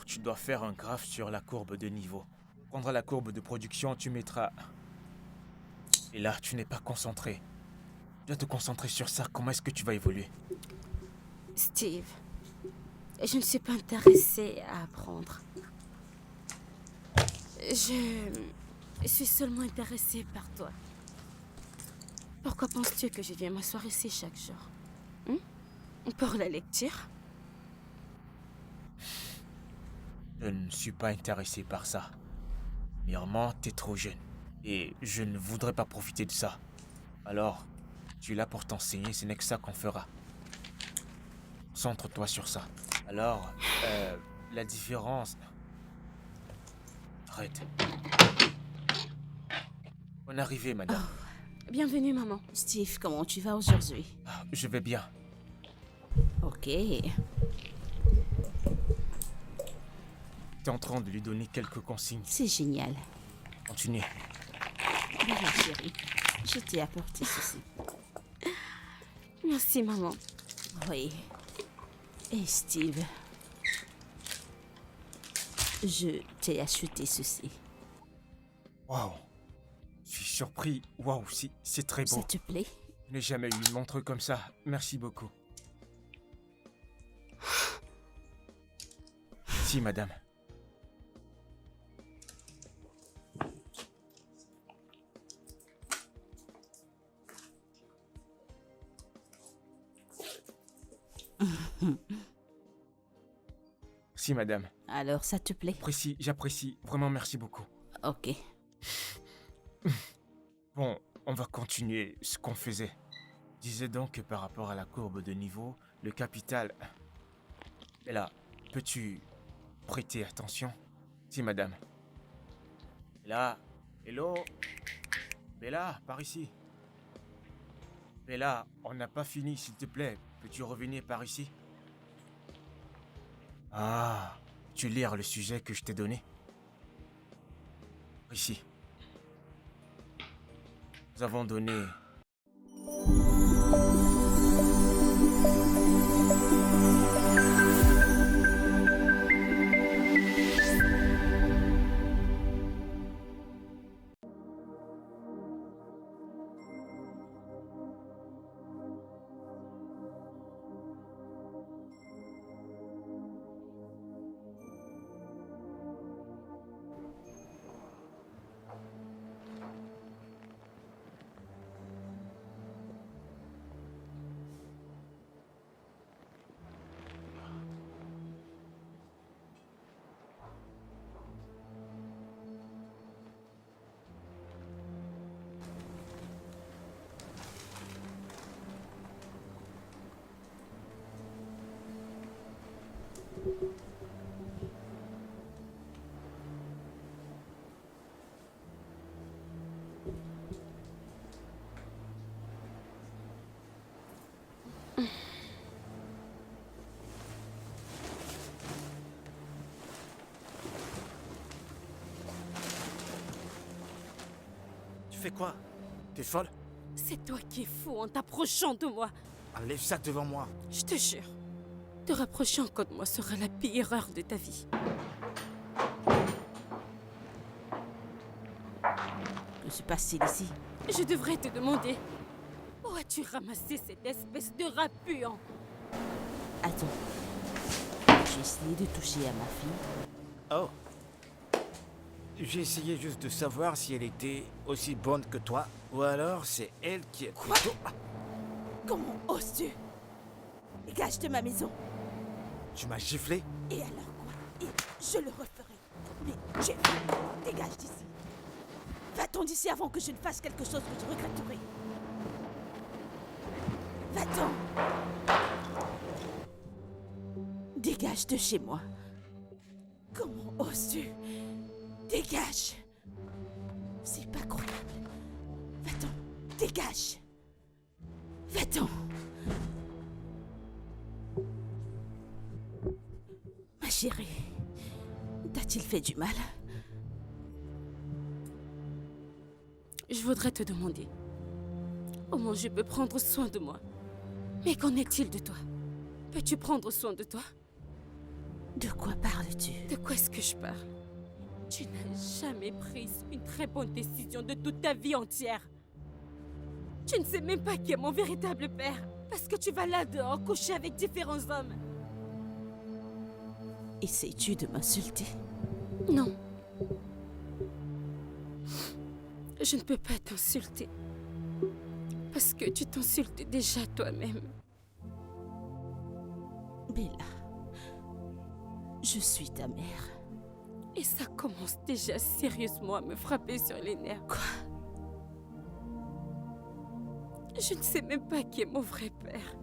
Alors, tu dois faire un graphe sur la courbe de niveau. Tu prendras la courbe de production, tu mettras... Et là, tu n'es pas concentré. Tu dois te concentrer sur ça. Comment est-ce que tu vas évoluer? Steve, je ne suis pas intéressée à apprendre. Je suis seulement intéressée par toi. Pourquoi penses-tu que je viens m'asseoir ici chaque jour? Pour la lecture? Je ne suis pas intéressé par ça. Premièrement, t'es trop jeune. Et je ne voudrais pas profiter de ça. Alors, tu es là pour t'enseigner, ce n'est que ça qu'on fera. Concentre-toi sur ça. Alors, la différence... Arrête. Bonne arrivée, madame. Oh, bienvenue, maman. Steve, comment tu vas aujourd'hui? Je vais bien. Ok. T'es en train de lui donner quelques consignes. C'est génial. Continue. Voilà, chérie. Je t'ai apporté ceci. Merci, maman. Oui. Et Steve, je t'ai acheté ceci. Waouh. Je suis surpris. Waouh, c'est très beau. Ça te plaît? Je n'ai jamais eu une montre comme ça. Merci beaucoup. Si, madame. Si, madame. Alors, ça te plaît? J'apprécie. Vraiment, merci beaucoup. Ok. Bon, on va continuer ce qu'on faisait. Je disais donc que par rapport à la courbe de niveau, le capital... Et là, peux-tu prêter attention? Si, madame. Bella, hello? Bella, par ici. Bella, on n'a pas fini, s'il te plaît. Peux-tu revenir par ici? Ah, tu lire le sujet que je t'ai donné? Ici. Nous avons donné... Tu fais quoi? T'es folle? C'est toi qui es fou en t'approchant de moi. Enlève ça devant moi. Je te jure. Te rapprocher encore de moi sera la pire erreur de ta vie. Que se passe-t-il ici? Je devrais te demander. Où as-tu ramassé cette espèce de rat puant? Attends. J'ai essayé de toucher à ma fille. Oh. J'ai essayé juste de savoir si elle était aussi bonne que toi, ou alors c'est elle qui est Quoi? plutôt... Comment oses-tu? Dégage de ma maison. Tu m'as giflé? Et alors quoi? Et je le referai. Mais Jeff, dégage d'ici. Va-t'en d'ici avant que je ne fasse quelque chose que je regretterai. Va-t'en. Dégage de chez moi. Comment oses-tu? Dégage. C'est pas croyable. Va-t'en. Dégage. Va-t'en. Ma chérie, t'a-t-il fait du mal? Je voudrais te demander. Au moins je peux prendre soin de moi. Mais qu'en est-il de toi? Peux-tu prendre soin de toi? De quoi parles-tu? De quoi est-ce que je parle? Tu n'as jamais pris une très bonne décision de toute ta vie entière. Tu ne sais même pas qui est mon véritable père. Parce que tu vas là dehors coucher avec différents hommes. Essaies-tu de m'insulter? Non. Je ne peux pas t'insulter. Parce que tu t'insultes déjà toi-même. Bella, je suis ta mère. Et ça commence déjà sérieusement à me frapper sur les nerfs. Quoi? Je ne sais même pas qui est mon vrai père.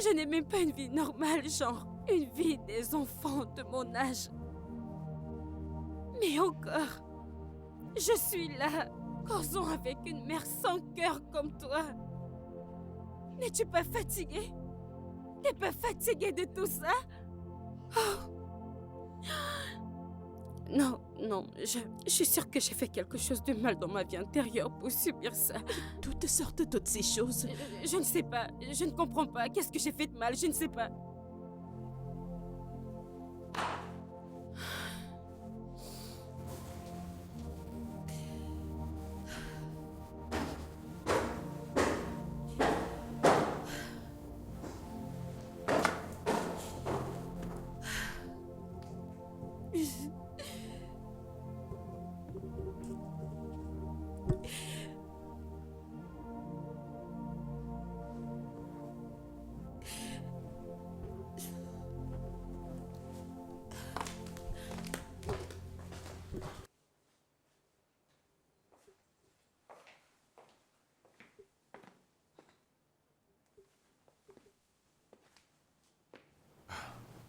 Je n'ai même pas une vie normale, genre une vie des enfants de mon âge. Mais encore, je suis là, causant avec une mère sans cœur comme toi. N'es-tu pas fatigué? T'es pas fatigué de tout ça? Oh. Non, non, je suis sûre que j'ai fait quelque chose de mal dans ma vie intérieure pour subir ça. Toutes sortes de toutes ces choses. Je ne sais pas, je ne comprends pas. Qu'est-ce que j'ai fait de mal? Je ne sais pas.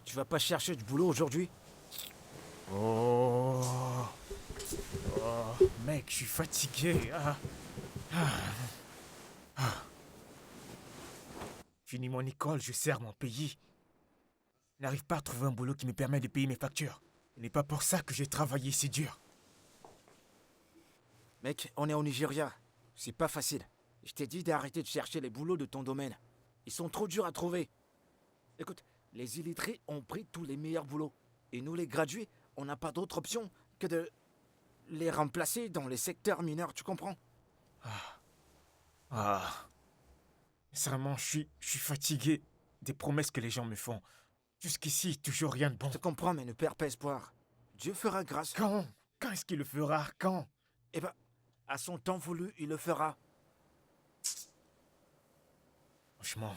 Tu vas pas chercher du boulot aujourd'hui? Oh. Mec, je suis fatigué. Fini mon école, je sers mon pays. Je n'arrive pas à trouver un boulot qui me permet de payer mes factures. Ce n'est pas pour ça que j'ai travaillé si dur. Mec, on est au Nigeria. C'est pas facile. Je t'ai dit d'arrêter de chercher les boulots de ton domaine. Ils sont trop durs à trouver. Écoute, les illettrés ont pris tous les meilleurs boulots. Et nous, les gradués, on n'a pas d'autre option que de les remplacer dans les secteurs mineurs, tu comprends? Sincèrement, je suis fatigué des promesses que les gens me font. Jusqu'ici, toujours rien de bon. Je te comprends, mais ne perds pas espoir. Dieu fera grâce. Quand? Quand est-ce qu'il le fera? Quand? Eh ben, à son temps voulu, il le fera. Franchement,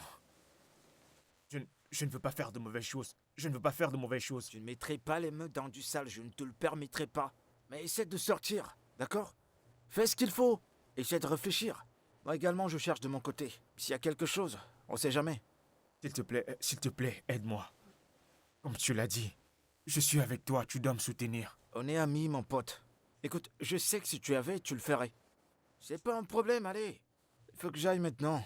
je ne veux pas faire de mauvaises choses. Je ne veux pas faire de mauvaises choses. Tu ne mettrais pas les mains dans du sale, je ne te le permettrai pas. Mais essaie de sortir, d'accord? Fais ce qu'il faut. Essaie de réfléchir. Moi également, je cherche de mon côté. S'il y a quelque chose, on sait jamais. S'il te plaît, aide-moi. Comme tu l'as dit, je suis avec toi, tu dois me soutenir. On est amis, mon pote. Écoute, je sais que si tu avais, tu le ferais. C'est pas un problème, allez. Il faut que j'aille maintenant.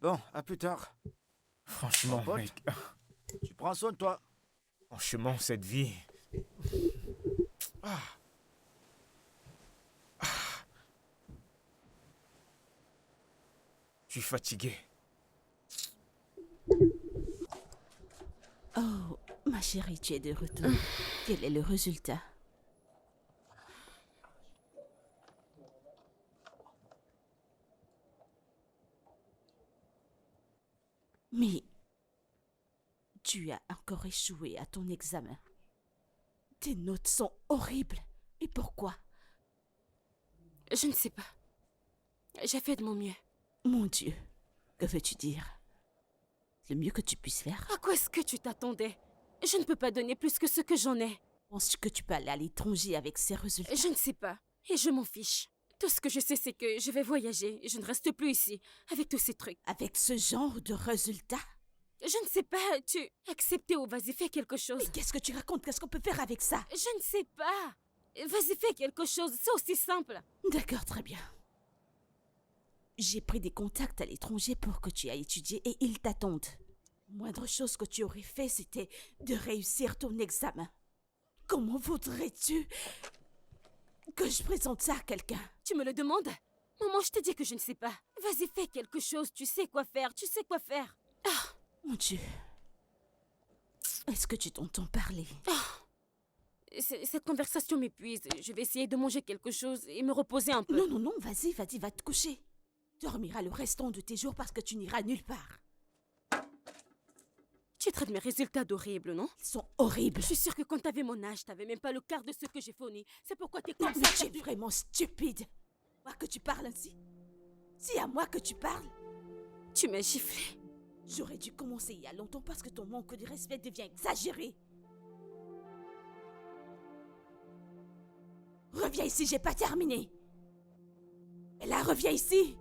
Bon, à plus tard. Franchement, Mon pote. mec. Tu prends soin de toi. Franchement, cette vie. Je suis fatigué. Oh, ma chérie, tu es de retour. Quel est le résultat? Mais tu as encore échoué à ton examen. Tes notes sont horribles. Et pourquoi? Je ne sais pas. J'ai fait de mon mieux. Mon Dieu, que veux-tu dire? Le mieux que tu puisses faire? À quoi est-ce que tu t'attendais? Je ne peux pas donner plus que ce que j'en ai. Penses-tu que tu peux aller à l'étranger avec ces résultats? Je ne sais pas. Et je m'en fiche. Tout ce que je sais, c'est que je vais voyager. Et je ne reste plus ici, avec tous ces trucs. Avec ce genre de résultats? Je ne sais pas. Tu accepter ou vas-y, fais quelque chose. Mais qu'est-ce que tu racontes? Qu'est-ce qu'on peut faire avec ça? Je ne sais pas. Vas-y, fais quelque chose. C'est aussi simple. D'accord, très bien. J'ai pris des contacts à l'étranger pour que tu ailles étudier et ils t'attendent. Moindre chose que tu aurais fait, c'était de réussir ton examen. Comment voudrais-tu que je présente ça à quelqu'un? Tu me le demandes? Maman, je te dis que je ne sais pas. Vas-y, fais quelque chose. Tu sais quoi faire. Tu sais quoi faire. Mon Dieu. Est-ce que tu t'entends parler? Cette conversation m'épuise. Je vais essayer de manger quelque chose et me reposer un peu. Non, non, non, vas-y, va te coucher. Dormiras le restant de tes jours parce que tu n'iras nulle part. Tu traites mes résultats d'horribles, non? Ils sont horribles. Je suis sûre que quand t'avais mon âge, t'avais même pas le quart de ce que j'ai fourni. C'est pourquoi t'es comme Mais ça. tu es vraiment stupide. Moi que tu parles ainsi. C'est à moi que tu parles. Tu m'as giflé. J'aurais dû commencer il y a longtemps parce que ton manque de respect devient exagéré. Reviens ici, j'ai pas terminé. Et là, reviens ici.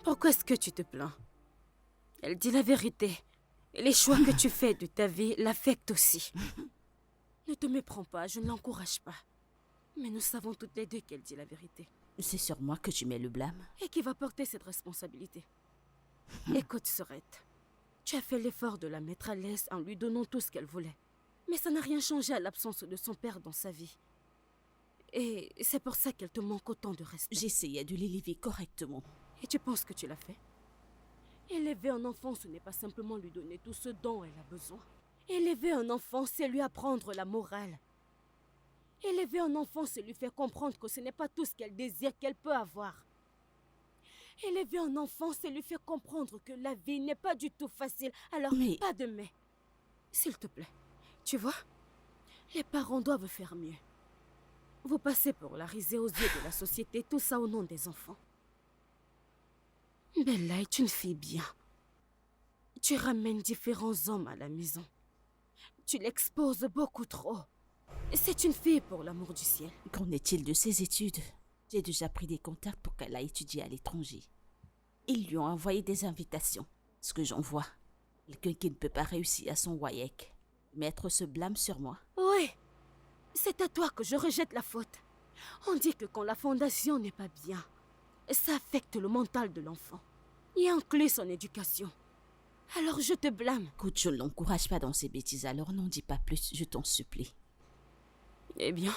Pourquoi est-ce que tu te plains? Elle dit la vérité. Et les choix que tu fais de ta vie l'affectent aussi. Ne te méprends pas, je ne l'encourage pas. Mais nous savons toutes les deux qu'elle dit la vérité. C'est sur moi que tu mets le blâme. Et qui va porter cette responsabilité? Écoute, Sorette. Tu as fait l'effort de la mettre à l'aise en lui donnant tout ce qu'elle voulait. Mais ça n'a rien changé à l'absence de son père dans sa vie. Et c'est pour ça qu'elle te manque autant de respect. J'essayais de l'élever correctement. Et tu penses que tu l'as fait? Élever un enfant, ce n'est pas simplement lui donner tout ce dont elle a besoin. Élever un enfant, c'est lui apprendre la morale. Élever un enfant, c'est lui faire comprendre que ce n'est pas tout ce qu'elle désire qu'elle peut avoir. Élever un enfant, c'est lui faire comprendre que la vie n'est pas du tout facile. Alors, Mais- pas de mais. S'il te plaît. Tu vois, les parents doivent faire mieux. Vous passez pour la risée aux yeux de la société, tout ça au nom des enfants. Bella est une fille bien. Tu ramènes différents hommes à la maison. Tu l'exposes beaucoup trop. C'est une fille pour l'amour du ciel. Qu'en est-il de ses études? J'ai déjà pris des contacts pour qu'elle aille étudier à l'étranger. Ils lui ont envoyé des invitations. Ce que j'en vois, quelqu'un qui ne peut pas réussir à son WAEC. Mettre ce blâme sur moi. Oui, c'est à toi que je rejette la faute. On dit que quand la fondation n'est pas bien, ça affecte le mental de l'enfant et inclut son éducation. Alors je te blâme. Écoute, je ne l'encourage pas dans ses bêtises, alors n'en dis pas plus, je t'en supplie. Eh bien,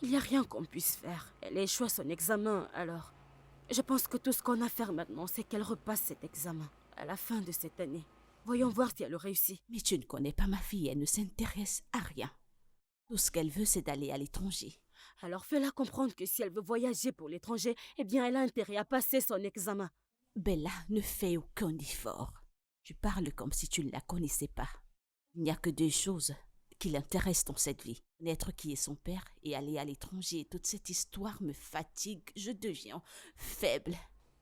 il n'y a rien qu'on puisse faire. Elle a échoué à son examen, alors je pense que tout ce qu'on a à faire maintenant, c'est qu'elle repasse cet examen à la fin de cette année. Voyons voir si elle réussit. Mais tu ne connais pas ma fille, elle ne s'intéresse à rien. Tout ce qu'elle veut, c'est d'aller à l'étranger. Alors fais-la comprendre que si elle veut voyager pour l'étranger, eh bien elle a intérêt à passer son examen. Bella ne fait aucun effort. Tu parles comme si tu ne la connaissais pas. Il n'y a que deux choses qui l'intéressent dans cette vie. Connaître qui est son père et aller à l'étranger. Toute cette histoire me fatigue, je deviens faible.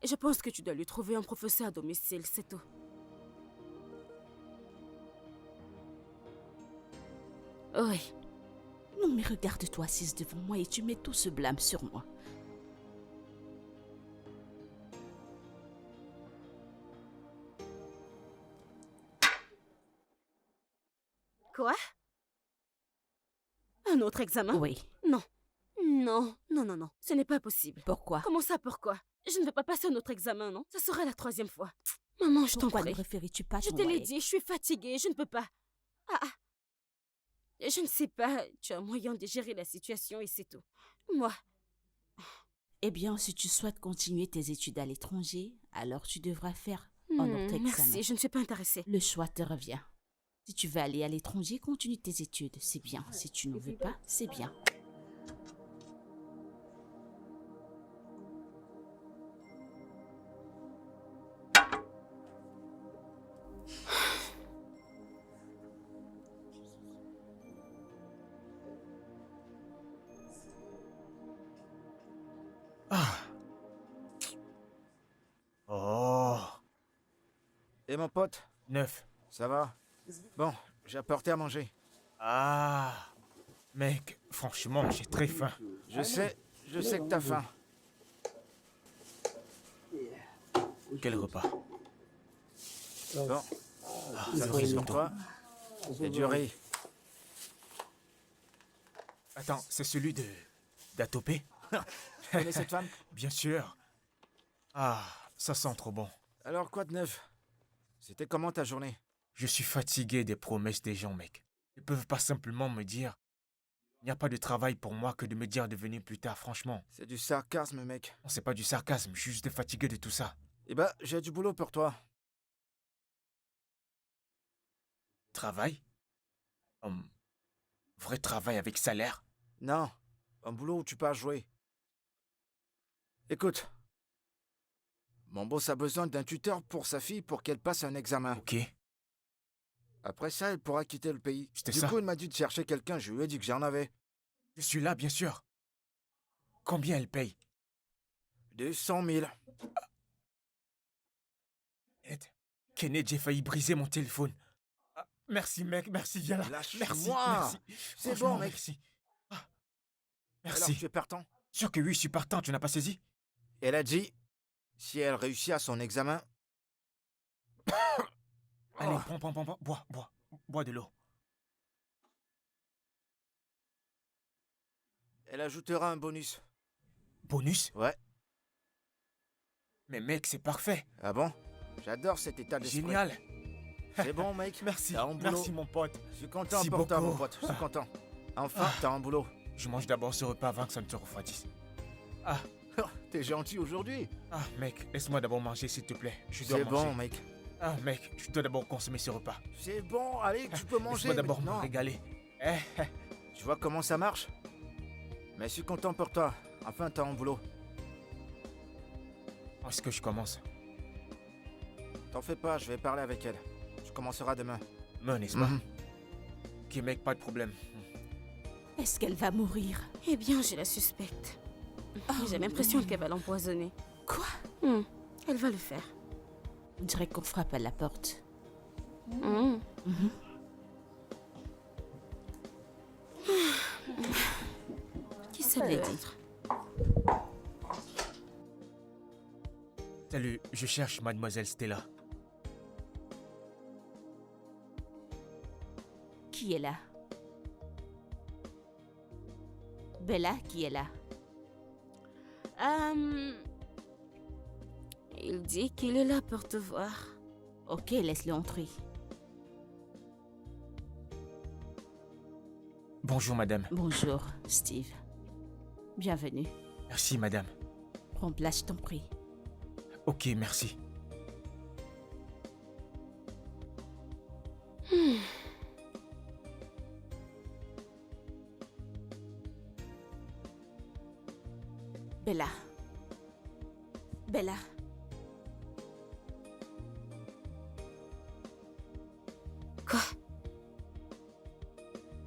Je pense que tu dois lui trouver un professeur à domicile, c'est tout. Oui. Non mais regarde-toi assise devant moi et tu mets tout ce blâme sur moi. Quoi? Un autre examen? Oui. Non. Non, non, non, non. Ce n'est pas possible. Pourquoi? Comment ça, pourquoi? Je ne vais pas passer un autre examen, non? Ça sera la 3e fois. Maman, je t'en Pourquoi prie. ne référais-tu pas à Je ton te l'ai WAEC? dit, je suis fatiguée, je ne peux pas. Ah. Je ne sais pas, tu as moyen de gérer la situation et c'est tout. Moi, Eh bien, si tu souhaites continuer tes études à l'étranger, alors tu devras faire un autre examen. merci, je ne suis pas intéressée. Le choix te revient. Si tu veux aller à l'étranger, continue tes études, c'est bien. Si tu ne veux pas, c'est bien. Oh, Et mon pote, 9. ça va? Bon, j'ai apporté à manger. Ah, mec, franchement, j'ai très faim. Je sais que t'as faim. Quel repas? Bon, ça le c'est risotto. pour toi. C'est du riz. Attends, c'est celui de d'Atopé? Tu connais cette femme? Bien sûr. Ah, ça sent trop bon. Alors quoi de neuf? C'était comment ta journée? Je suis fatigué des promesses des gens, mec. Ils peuvent pas simplement me dire Il n'y a pas de travail pour moi que de me dire de venir plus tard, franchement. C'est du sarcasme, mec. Non, c'est pas du sarcasme, je suis juste fatigué de tout ça. Eh ben, j'ai du boulot pour toi. Travail? Vrai travail avec salaire? Non, un boulot où tu peux jouer. Écoute, mon boss a besoin d'un tuteur pour sa fille pour qu'elle passe un examen. Ok. Après ça, elle pourra quitter le pays. C'était Du ça. coup, il m'a dit de chercher quelqu'un, je lui ai dit que j'en avais. Je suis là, bien sûr. Combien elle paye? 200 000. Ed, Kenneth, j'ai failli briser mon téléphone. Ah, merci, mec, merci, viens là. Lâche-moi. Merci, merci. C'est Franchement, bon, mec. Merci. Ah, Alors, merci. tu es partant? Sûr que oui, je suis partant, tu n'as pas saisi? Elle a dit, si elle réussit à son examen... Allez, Oh. bois de l'eau. Elle ajoutera un bonus. Bonus? Ouais. Mais mec, c'est parfait. Ah bon? J'adore cet état d'esprit. Génial. C'est bon, mec. Merci, T'as un boulot. merci mon pote. Je suis content Merci pour toi, mon beaucoup. pote. Je suis content. Enfin, t'as un boulot. Je mange d'abord ce repas avant que ça ne te refroidisse. Ah, T'es gentil aujourd'hui. ah, mec, laisse-moi d'abord manger, s'il te plaît. Je dois C'est manger. bon, mec. Ah, mec, je dois d'abord consommer ce repas. C'est bon, allez, tu peux manger. Laisse-moi d'abord me maintenant. régaler. Tu vois comment ça marche? Mais je suis content pour toi. Enfin, t'as un boulot. Où est-ce que je commence? T'en fais pas, je vais parler avec elle. Tu commenceras demain. Me, n'est-ce pas? Mhm. Ok, mec, pas de problème. Est-ce qu'elle va mourir? Eh bien, je la suspecte. J'ai l'impression qu'elle va l'empoisonner. Quoi? Elle va le faire. On dirait qu'on frappe à la porte. Qui ça peut peut être? être? Salut, je cherche mademoiselle Stella. Qui est là? Bella, qui est là? Il dit qu'il est là pour te voir. Ok, laisse-le entrer. Bonjour, madame. Bonjour, Steve. Bienvenue. Merci, madame. Prends place, je t'en prie. Ok, merci. Bella. Bella. Quoi?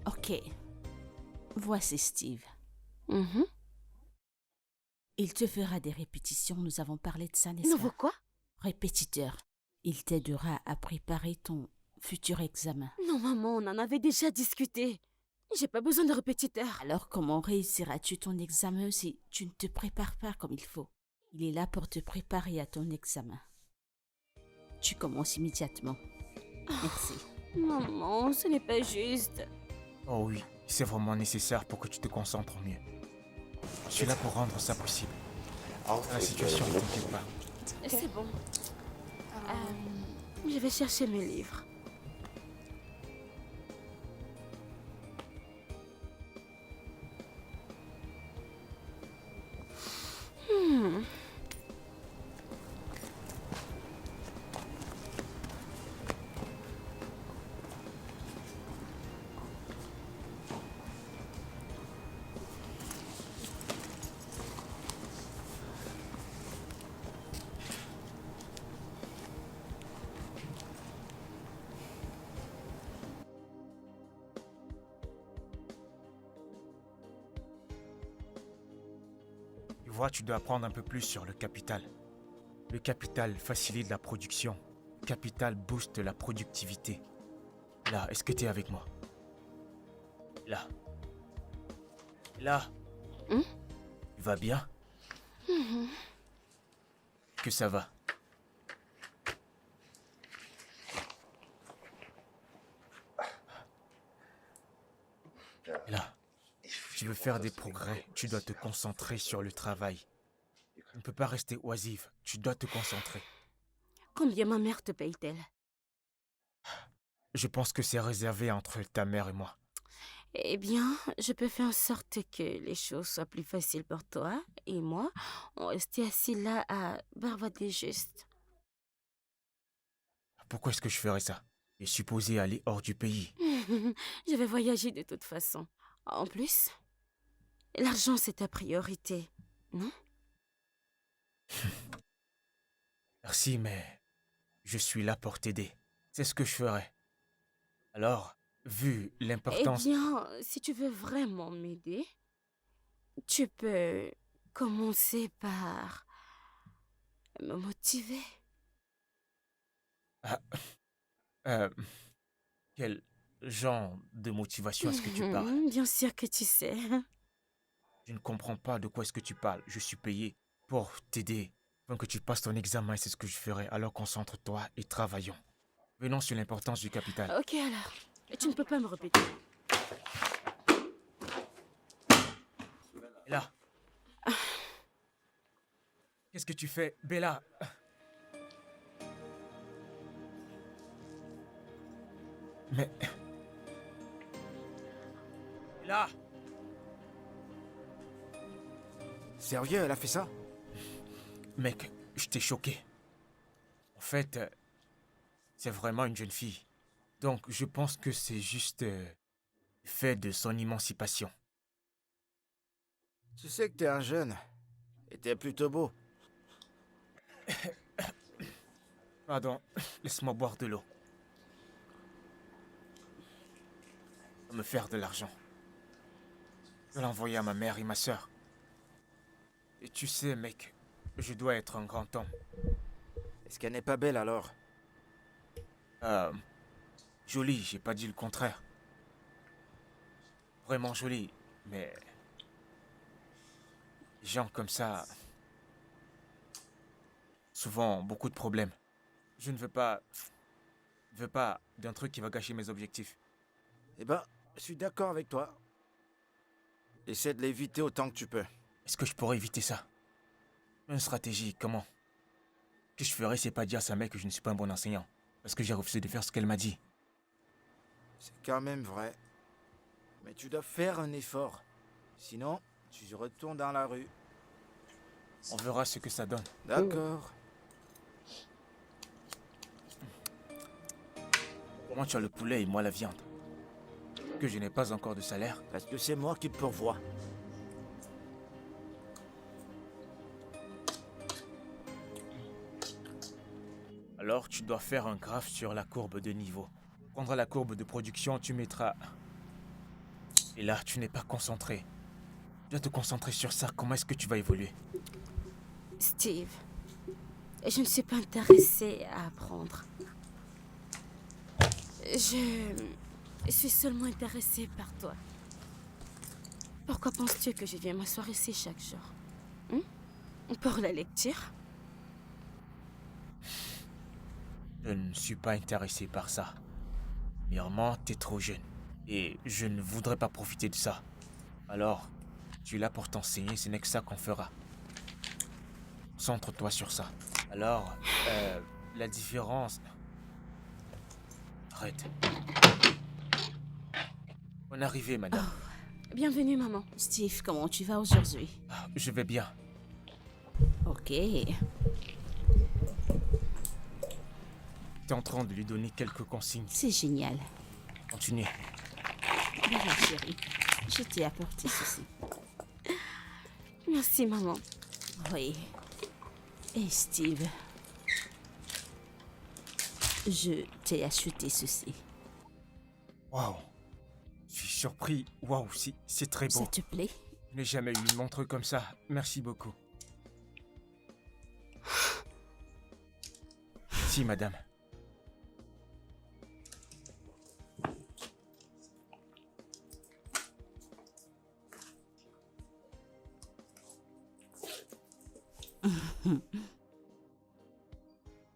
Ok. Voici Steve. Mhm. Il te fera des répétitions, nous avons parlé de ça, n'est-ce Nouveau pas? quoi? Répétiteur. Il t'aidera à préparer ton futur examen. Non, maman, on en avait déjà discuté. J'ai pas besoin de répétiteur. Alors comment réussiras-tu ton examen si tu ne te prépares pas comme il faut? Il est là pour te préparer à ton examen. Tu commences immédiatement. Merci. Maman, ce n'est pas juste. Oh oui, c'est vraiment nécessaire pour que tu te concentres mieux. Je suis là pour rendre ça possible. La situation, ne t'inquiète pas. C'est bon. Je vais chercher mes livres. Tu vois, tu dois apprendre un peu plus sur le capital. Le capital facilite la production. Le capital booste la productivité. Là, est-ce que tu es avec moi? Là. Là. Hmm? Tu vas bien? Que ça va? Là. Tu veux faire des progrès, tu dois te concentrer sur le travail. Tu ne peux pas rester oisive, tu dois te concentrer. Combien ma mère te paye-t-elle? Je pense que c'est réservé entre ta mère et moi. Eh bien, je peux faire en sorte que les choses soient plus faciles pour toi et moi. On restait assis là à bavarder juste. Pourquoi est-ce que je ferais ça? Je suis supposé aller hors du pays. Je vais voyager de toute façon. En plus, l'argent c'est ta priorité, non? Merci, mais je suis là pour t'aider. C'est ce que je ferais. Alors, vu Eh l'importance... bien, si tu veux vraiment m'aider, tu peux commencer par me motiver. Ah, euh, quel genre de motivation est-ce que tu parles? Bien sûr que tu sais. Je ne comprends pas de quoi est-ce que tu parles. Je suis payé pour t'aider. Avant que tu passes ton examen, c'est ce que je ferai. Alors concentre-toi et travaillons. Venons sur l'importance du capital. Ok alors, tu ne peux pas me répéter. Bella, qu'est-ce que tu fais? Bella! Mais... Bella! Sérieux, elle a fait ça? Mec, je t'ai choqué. En fait, c'est vraiment une jeune fille. Donc, je pense que c'est juste fait de son émancipation. Tu sais que t'es un jeune. Et t'es plutôt beau. Pardon, laisse-moi boire de l'eau. Pour me faire de l'argent. Je vais l'envoyer à ma mère et ma sœur. Et tu sais, mec, je dois être un grand homme. Est-ce qu'elle n'est pas belle alors? Jolie, j'ai pas dit le contraire. Vraiment jolie, mais... les gens comme ça... souvent ont beaucoup de problèmes. Je ne veux pas... d'un truc qui va gâcher mes objectifs. Eh ben, je suis d'accord avec toi. Essaie de l'éviter autant que tu peux. Est-ce que je pourrais éviter ça? Une stratégie, comment? Ce que je ferais, c'est pas dire à sa mère que je ne suis pas un bon enseignant. Parce que j'ai refusé de faire ce qu'elle m'a dit. C'est quand même vrai. Mais tu dois faire un effort. Sinon, tu retournes dans la rue. On verra ce que ça donne. D'accord. Comment tu as le poulet et moi la viande? Que je n'ai pas encore de salaire. Parce que c'est moi qui te pourvois. Alors tu dois faire un graphe sur la courbe de niveau. Tu prendras la courbe de production, tu mettras... Et là, tu n'es pas concentré. Tu dois te concentrer sur ça. Comment est-ce que tu vas évoluer? Steve, je ne suis pas intéressée à apprendre. Je suis seulement intéressée par toi. Pourquoi penses-tu que je viens m'asseoir ici chaque jour? Pour la lecture? Je ne suis pas intéressé par ça. Premièrement, t'es trop jeune. Et je ne voudrais pas profiter de ça. Alors, tu es là pour t'enseigner, ce n'est que ça qu'on fera. Concentre-toi sur ça. Alors, la différence... Arrête. Bonne arrivée, madame. Bienvenue, maman. Steve, comment tu vas aujourd'hui? Ah, je vais bien. Ok. T'es en train de lui donner quelques consignes. C'est génial. Continuez. Voilà, chérie. Je t'ai apporté ceci. Merci, maman. Oui. Et Steve, je t'ai acheté ceci. Waouh. Je suis surpris. Waouh, c'est très beau. Ça te plaît? Je n'ai jamais eu une montre comme ça. Merci beaucoup. Si, madame.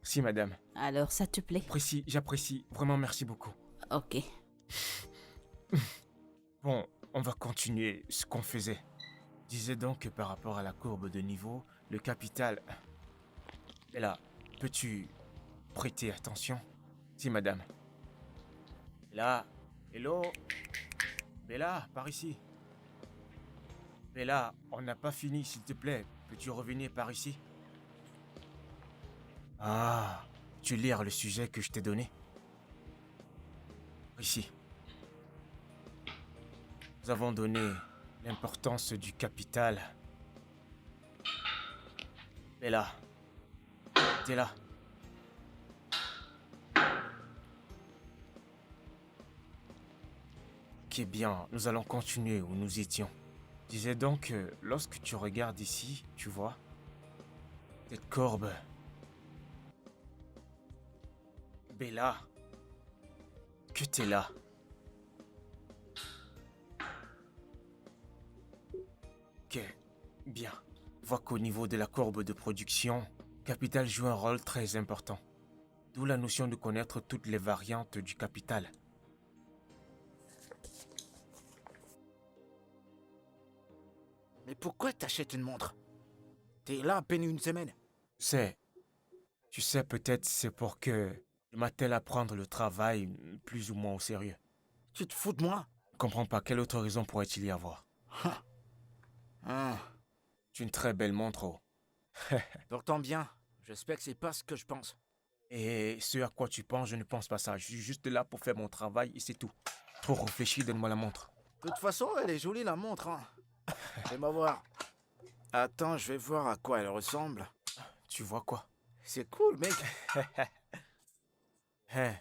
Si, madame. Alors, ça te plaît? J'apprécie. Vraiment, merci beaucoup. Ok. Bon, on va continuer ce qu'on faisait. Je disais donc que par rapport à la courbe de niveau, le capital... Et là, peux-tu prêter attention? Si, madame. Là, hello? Bella, par ici. Bella, on n'a pas fini, s'il te plaît. Peux-tu revenir par ici? Ah, tu lire le sujet que je t'ai donné? Ici. Nous avons donné l'importance du capital. Bella, t'es là. Ok, bien, nous allons continuer où nous étions. Je disais donc que lorsque tu regardes ici, tu vois, cette courbe. Bella, que t'es là. Ok, bien. On voit qu'au niveau de la courbe de production, capital joue un rôle très important. D'où la notion de connaître toutes les variantes du capital. Mais pourquoi t'achètes une montre? T'es là à peine une semaine. Tu sais, peut-être c'est pour que je m'attelle à prendre le travail plus ou moins au sérieux. Tu te fous de moi? Je comprends pas, quelle autre raison pourrait-il y avoir? Ah, C'est une très belle montre, oh. pourtant bien. J'espère que c'est pas ce que je pense. Et ce à quoi tu penses, je ne pense pas ça. Je suis juste là pour faire mon travail et c'est tout. Trop réfléchi, donne-moi la montre. De toute façon, elle est jolie la montre, hein. Fais-moi voir. Attends, je vais voir à quoi elle ressemble. Tu vois quoi? C'est cool, mec. Hein.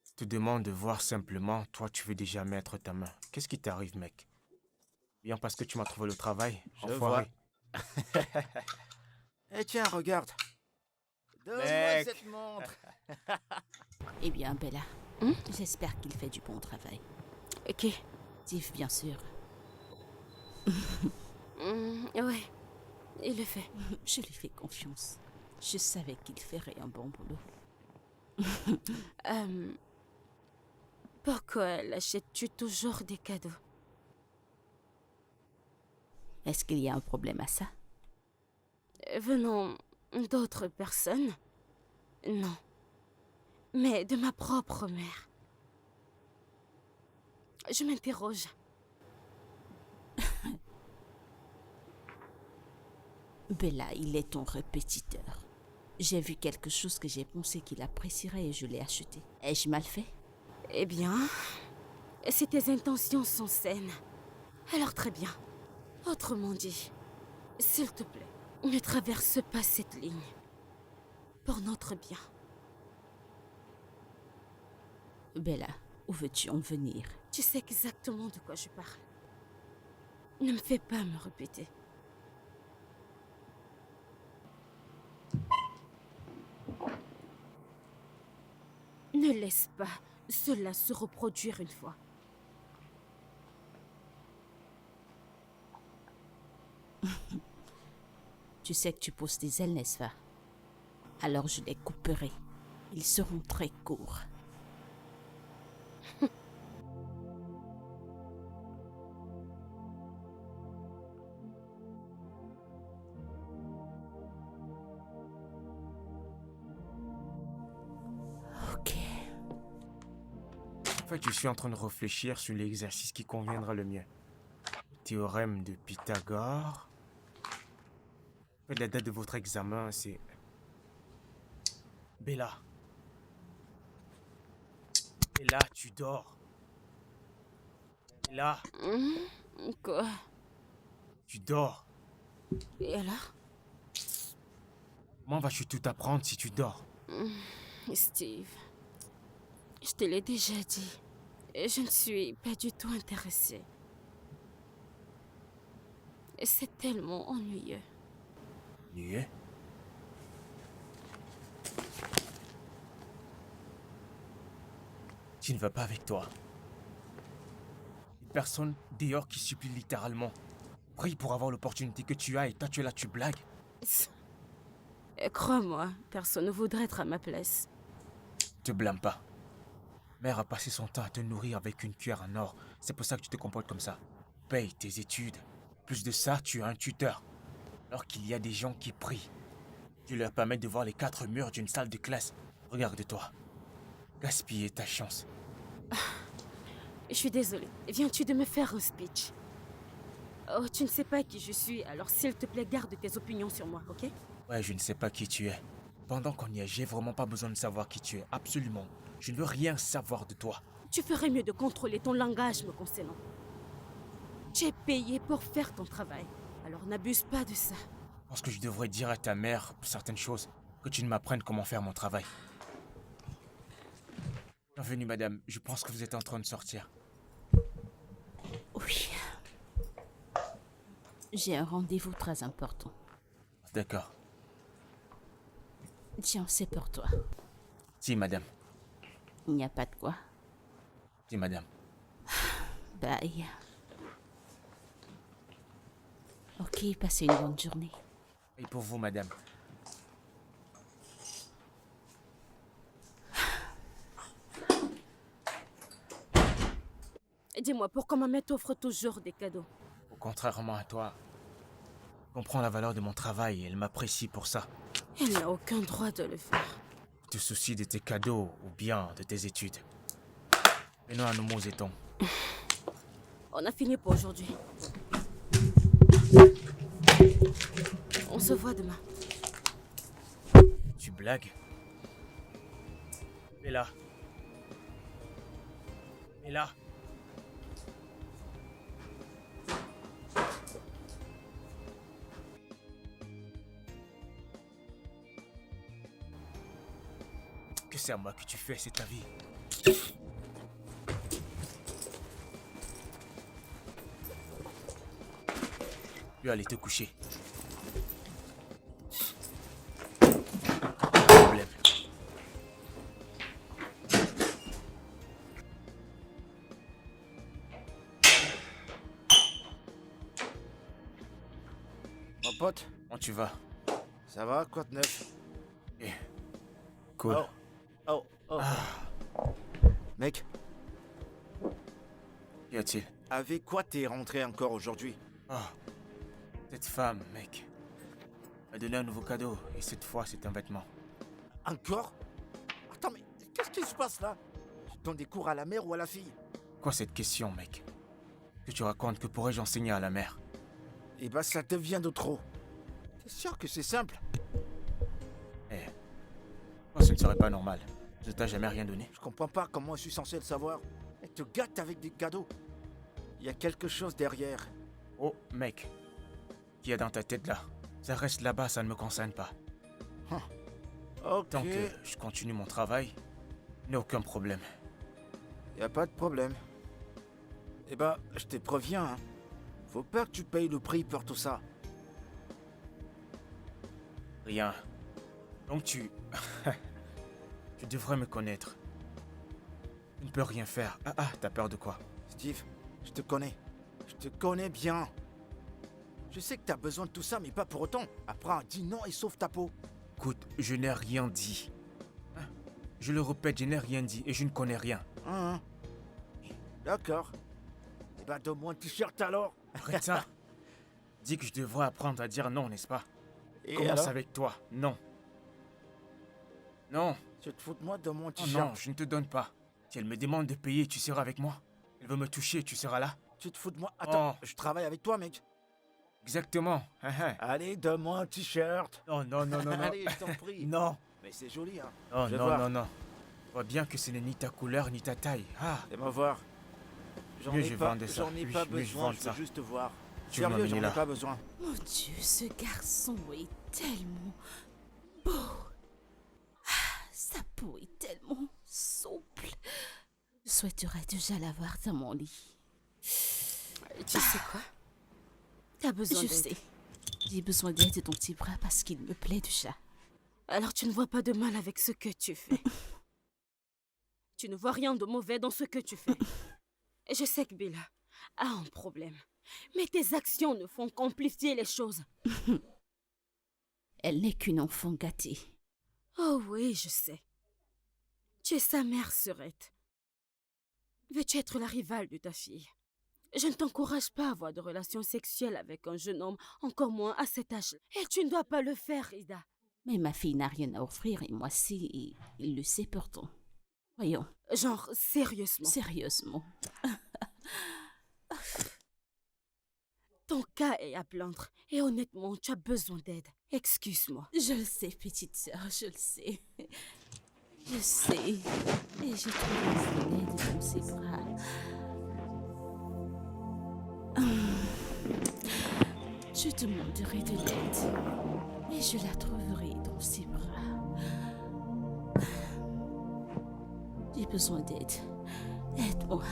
Je te demande de voir simplement, toi tu veux déjà mettre ta main. Qu'est-ce qui t'arrive, mec? Bien parce que tu m'as trouvé le travail, Je enfoiré. Eh tiens, regarde. Donne-moi Mec. cette montre. Eh bien, Bella, Hmm? j'espère qu'il fait du bon travail. Ok. Steve, bien sûr. Ouais, il le fait. Je lui fais confiance. Je savais qu'il ferait un bon boulot. Pourquoi l'achètes-tu toujours des cadeaux? Est-ce qu'il y a un problème à ça? Venant d'autres personnes? Non. Mais de ma propre mère. Je m'interroge. Bella, il est ton répétiteur. J'ai vu quelque chose que j'ai pensé qu'il apprécierait et je l'ai acheté. Ai-je mal fait? Eh bien, si tes intentions sont saines, alors très bien. Autrement dit, s'il te plaît, ne traverse pas cette ligne. Pour notre bien. Bella, où veux-tu en venir? Tu sais exactement de quoi je parle. Ne me fais pas me répéter. Ne laisse pas cela se reproduire une fois. Tu sais que tu poses des ailes, n'est-ce pas? Alors je les couperai. Ils seront très courts. Ok. En fait, je suis en train de réfléchir sur l'exercice qui conviendra le mieux. Théorème de Pythagore. En fait, la date de votre examen, c'est... Bella. Bella, tu dors. Bella, Quoi? tu dors. Et alors? Comment vas-tu tout apprendre si tu dors? Steve, je te l'ai déjà dit. Je ne suis pas du tout intéressée. C'est tellement ennuyeux. Nuet? Tu ne vas pas avec toi. Une personne dehors qui supplie littéralement. Prie pour avoir l'opportunité que tu as et toi tu es là, tu blagues. Crois-moi, personne ne voudrait être à ma place. Te blâme pas. Mère a passé son temps à te nourrir avec une cuillère en or. C'est pour ça que tu te comportes comme ça. Paye tes études. Plus de ça, tu as un tuteur. Alors qu'il y a des gens qui prient. Tu leur permets de voir les 4 murs d'une salle de classe. Regarde-toi. Gaspiller ta chance. Je suis désolée. Viens-tu de me faire un speech? Oh, tu ne sais pas qui je suis, alors s'il te plaît, garde tes opinions sur moi, ok? Ouais, je ne sais pas qui tu es. Pendant qu'on y est, j'ai vraiment pas besoin de savoir qui tu es. Absolument. Je ne veux rien savoir de toi. Tu ferais mieux de contrôler ton langage me concernant. Tu es payé pour faire ton travail, alors n'abuse pas de ça. Je pense que je devrais dire à ta mère certaines choses. Que tu ne m'apprennes comment faire mon travail. Bienvenue, madame. Je pense que vous êtes en train de sortir. Oui. J'ai un rendez-vous très important. D'accord. Tiens, c'est pour toi. Si, madame. Il n'y a pas de quoi. Si, madame. Bye. Ok, passez une bonne journée. Et pour vous, madame. Dis-moi, pourquoi maman t'offre toujours des cadeaux? Contrairement à toi, je comprends la valeur de mon travail et elle m'apprécie pour ça. Elle n'a aucun droit de le faire. Tu te soucies de tes cadeaux ou bien de tes études. Venons à nos mots étons. On a fini pour aujourd'hui. On se voit demain. Tu blagues? Et là. Et là. Que c'est à moi que tu fais, c'est ta vie. Tu vas aller te coucher. Pas de problème. Mon pote, Comment tu vas? ça va? Quoi de neuf? Eh, cool. Oh. Mec, Qu'y a-t-il? avec quoi t'es rentré encore aujourd'hui? Ah, cette femme, mec, m'a donné un nouveau cadeau et cette fois c'est un vêtement. Encore? Attends, mais qu'est-ce qui se passe là? Tu donnes des cours à la mère ou à la fille? Quoi cette question, mec? Que tu racontes, que pourrais-je enseigner à la mère? Eh ben, ça devient de trop. T'es sûr que c'est simple? Eh, moi ce ne serait pas normal. Je t'ai jamais rien donné. Je comprends pas comment je suis censé le savoir. Elle te gâte avec des cadeaux. Il y a quelque chose derrière. Oh, mec, qu'il y a dans ta tête là? Ça reste là-bas, ça ne me concerne pas. Ok, Tant que je continue mon travail, il n'y a aucun problème. y a pas de problème. Eh ben, je te préviens, hein. Faut pas que tu payes le prix pour tout ça. Rien. Donc tu... tu devrais me connaître. Tu ne peux rien faire. Ah, t'as peur de quoi? Steve, je te connais. Je te connais bien. Je sais que t'as besoin de tout ça, mais pas pour autant. Après, dis non et sauve ta peau. Écoute, je n'ai rien dit. Hein? Je le répète, je n'ai rien dit et je ne connais rien. Hein? D'accord. Eh ben, donne-moi un t-shirt alors. Arrête ça. Dis que je devrais apprendre à dire non, n'est-ce pas? Et Commence alors? avec toi. Non. Non. Tu te fous de moi, donne-moi un Oh t-shirt. non, je ne te donne pas. Si elle me demande de payer, tu seras avec moi. Elle veut me toucher, tu seras là. Tu te fous de moi. Attends, Oh. je travaille avec toi, mec. Exactement. Hein, hein. Allez, donne-moi un t-shirt. Non, non, non, non, non. Allez, je t'en prie. Non. Mais c'est joli, hein. Oh Je vais non, voir. non, non. Je vois bien que ce n'est ni ta couleur ni ta taille. Ah, Fais-moi voir. J'en Mieux ai je pas, vendais ça. j'en ai Oui, pas mieux je besoin, vends je veux ça. juste te voir. Tu veux Sérieux, m'amener j'en ai là? pas besoin. Mon Dieu, ce garçon est tellement beau. Ah, sa peau est tellement souple. Je souhaiterais déjà l'avoir dans mon lit. Tu sais quoi? T'as besoin Je d'aide. sais. J'ai besoin d'aide de ton petit bras parce qu'il me plaît déjà. Alors tu ne vois pas de mal avec ce que tu fais. Tu ne vois rien de mauvais dans ce que tu fais. Et je sais que Bella a un problème. Mais tes actions ne font qu'amplifier les choses. Elle n'est qu'une enfant gâtée. Oh oui, je sais. Tu es sa mère, Surette. Veux-tu être la rivale de ta fille? Je ne t'encourage pas à avoir de relations sexuelles avec un jeune homme, encore moins à cet âge. Et tu ne dois pas le faire, Ida. Mais ma fille n'a rien à offrir et moi si, et il le sait pourtant. Voyons, Genre, sérieusement. sérieusement. Ton cas est à plaindre. Et honnêtement, tu as besoin d'aide. Excuse-moi. Je le sais, petite sœur, je le sais. Je sais. Et j'ai trouvé l'aide dans ses bras. Je demanderai de l'aide. Et je la trouverai dans ses bras. J'ai besoin d'aide. Aide-moi.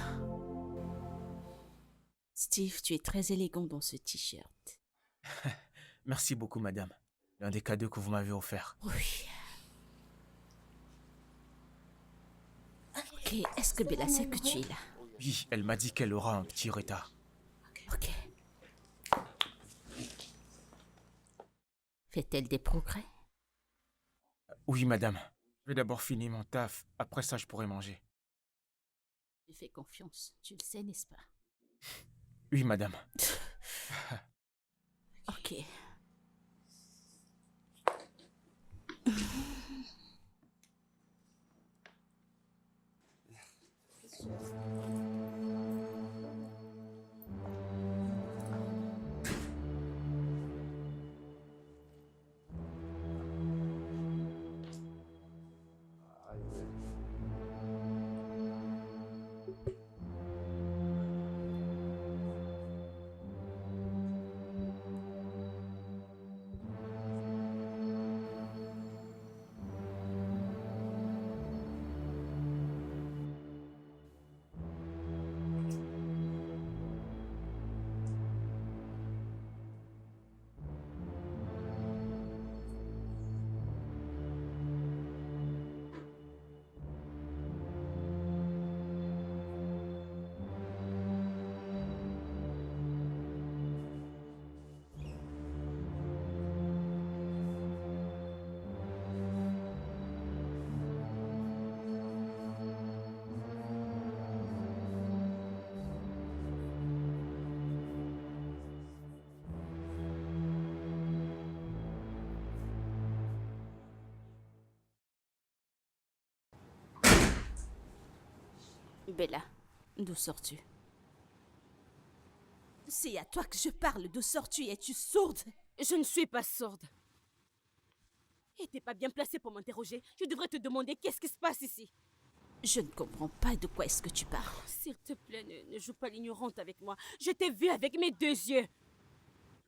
Steve, tu es très élégant dans ce t-shirt. Merci beaucoup, madame. L'un des cadeaux que vous m'avez offert. Oui. Ok, est-ce que Bella sait que tu es là? Oui, elle m'a dit qu'elle aura un petit retard. Ok. Fait-elle des progrès? Oui, madame. Je vais d'abord finir mon taf. Après ça, je pourrai manger. Je fais confiance, tu le sais, n'est-ce pas? Oui, madame. Ok. Bella, d'où sors-tu? C'est à toi que je parle, d'où sors-tu? Es-tu sourde? Je ne suis pas sourde. Et t'es pas bien placé pour m'interroger. Je devrais te demander qu'est-ce qui se passe ici. Je ne comprends pas de quoi est-ce que tu parles. S'il te plaît, ne joue pas l'ignorante avec moi. Je t'ai vu avec mes 2 yeux.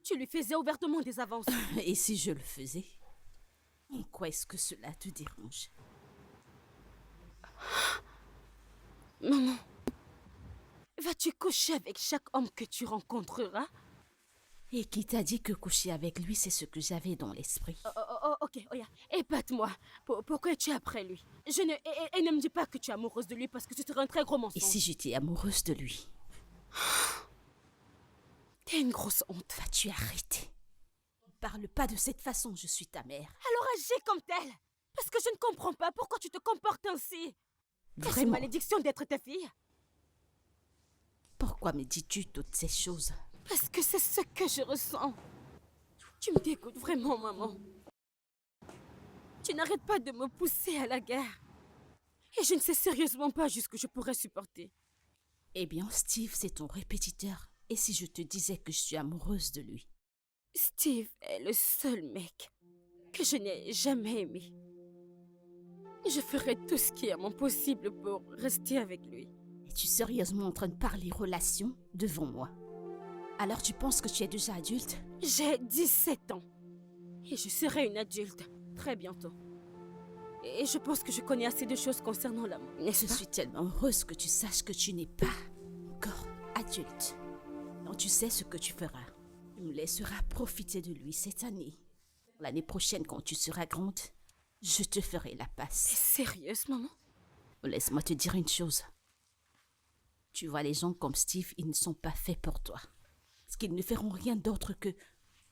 Tu lui faisais ouvertement des avances. Et si je le faisais? En quoi est-ce que cela te dérange? Maman, vas-tu coucher avec chaque homme que tu rencontreras? Et qui t'a dit que coucher avec lui, c'est ce que j'avais dans l'esprit? Ok, Oya, épate-moi. Pourquoi tu es après lui? Je ne... Et ne me dis pas que tu es amoureuse de lui parce que ce serait un très gros Et mensonge. si j'étais amoureuse de lui? T'es une grosse honte. Vas-tu arrêter? Ne parle pas de cette façon, je suis ta mère. Alors agis comme telle. Parce que je ne comprends pas pourquoi tu te comportes ainsi. Est-ce une Vraiment? malédiction d'être ta fille? Pourquoi me dis-tu toutes ces choses? Parce que c'est ce que je ressens. Tu me dégoûtes vraiment, maman. Tu n'arrêtes pas de me pousser à la guerre. Et je ne sais sérieusement pas jusqu'où je pourrais supporter. Eh bien, Steve, c'est ton répétiteur. Et si je te disais que je suis amoureuse de lui? Steve est le seul mec que je n'ai jamais aimé. Je ferai tout ce qui est à mon possible pour rester avec lui. Es-tu sérieusement en train de parler relation devant moi? Alors tu penses que tu es déjà adulte? J'ai 17 ans. Et je serai une adulte très bientôt. Et je pense que je connais assez de choses concernant l'amour, n'est-ce Je pas? suis tellement heureuse que tu saches que tu n'es pas encore adulte. Donc tu sais ce que tu feras. Tu me laisseras profiter de lui cette année. L'année prochaine, quand tu seras grande, je te ferai la T'es passe. sérieuse, maman? Laisse-moi te dire une chose. Tu vois, les gens comme Steve, ils ne sont pas faits pour toi. Parce qu'ils ne feront rien d'autre que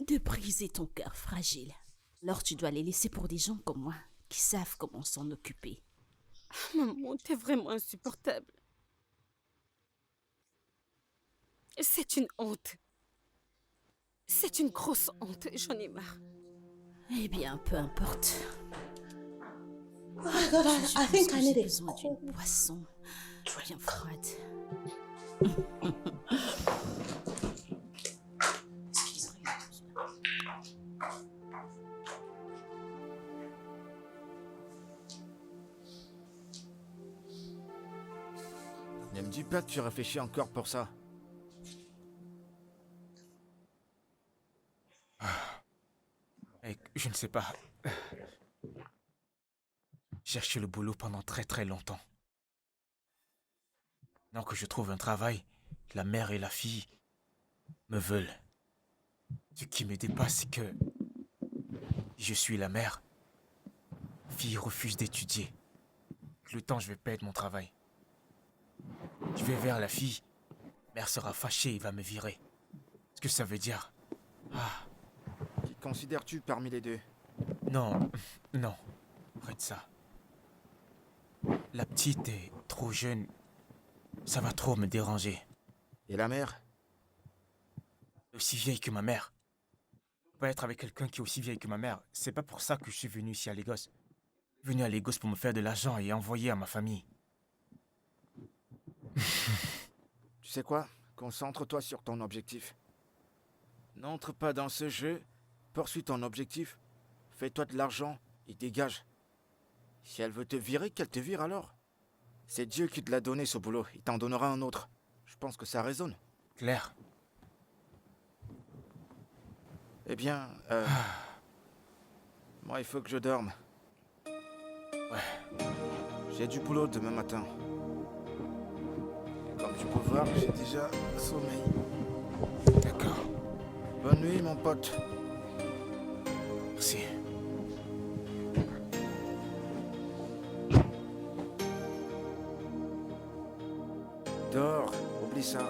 de briser ton cœur fragile. Alors tu dois les laisser pour des gens comme moi, qui savent comment s'en occuper. Maman, t'es vraiment insupportable. C'est une honte. C'est une grosse honte, j'en ai marre. Eh bien, peu importe. Oh my god, Je I pense think que I j'ai need a besoin d'une boisson bien froide. Ne me dis pas que tu réfléchis encore pour ça. Et je ne sais pas. J'ai cherché le boulot pendant très très longtemps. Maintenant que je trouve un travail, la mère et la fille me veulent. Ce qui me dépasse, c'est que je suis la mère. La fille refuse d'étudier. Avec le temps, je vais perdre mon travail. Je vais vers la fille. La mère sera fâchée et va me virer. Ce que ça veut dire? Ah, Qui considères-tu parmi les deux? non, non. Arrête ça. La petite est trop jeune. Ça va trop me déranger. Et la mère? Aussi vieille que ma mère. Je peux pas être avec quelqu'un qui est aussi vieille que ma mère. C'est pas pour ça que je suis venu ici à Lagos. Je suis venu à Lagos pour me faire de l'argent et envoyer à ma famille. Tu sais quoi? Concentre-toi sur ton objectif. N'entre pas dans ce jeu. Poursuis ton objectif. Fais-toi de l'argent et dégage. Si elle veut te virer, qu'elle te vire alors. C'est Dieu qui te l'a donné ce boulot. Il t'en donnera un autre. Je pense que ça résonne. Claire, Eh bien, moi il faut que je dorme. ouais. J'ai du boulot demain matin. Et comme tu peux voir, j'ai déjà sommeil. D'accord. Bonne nuit mon pote. Merci. Dors, oublie ça.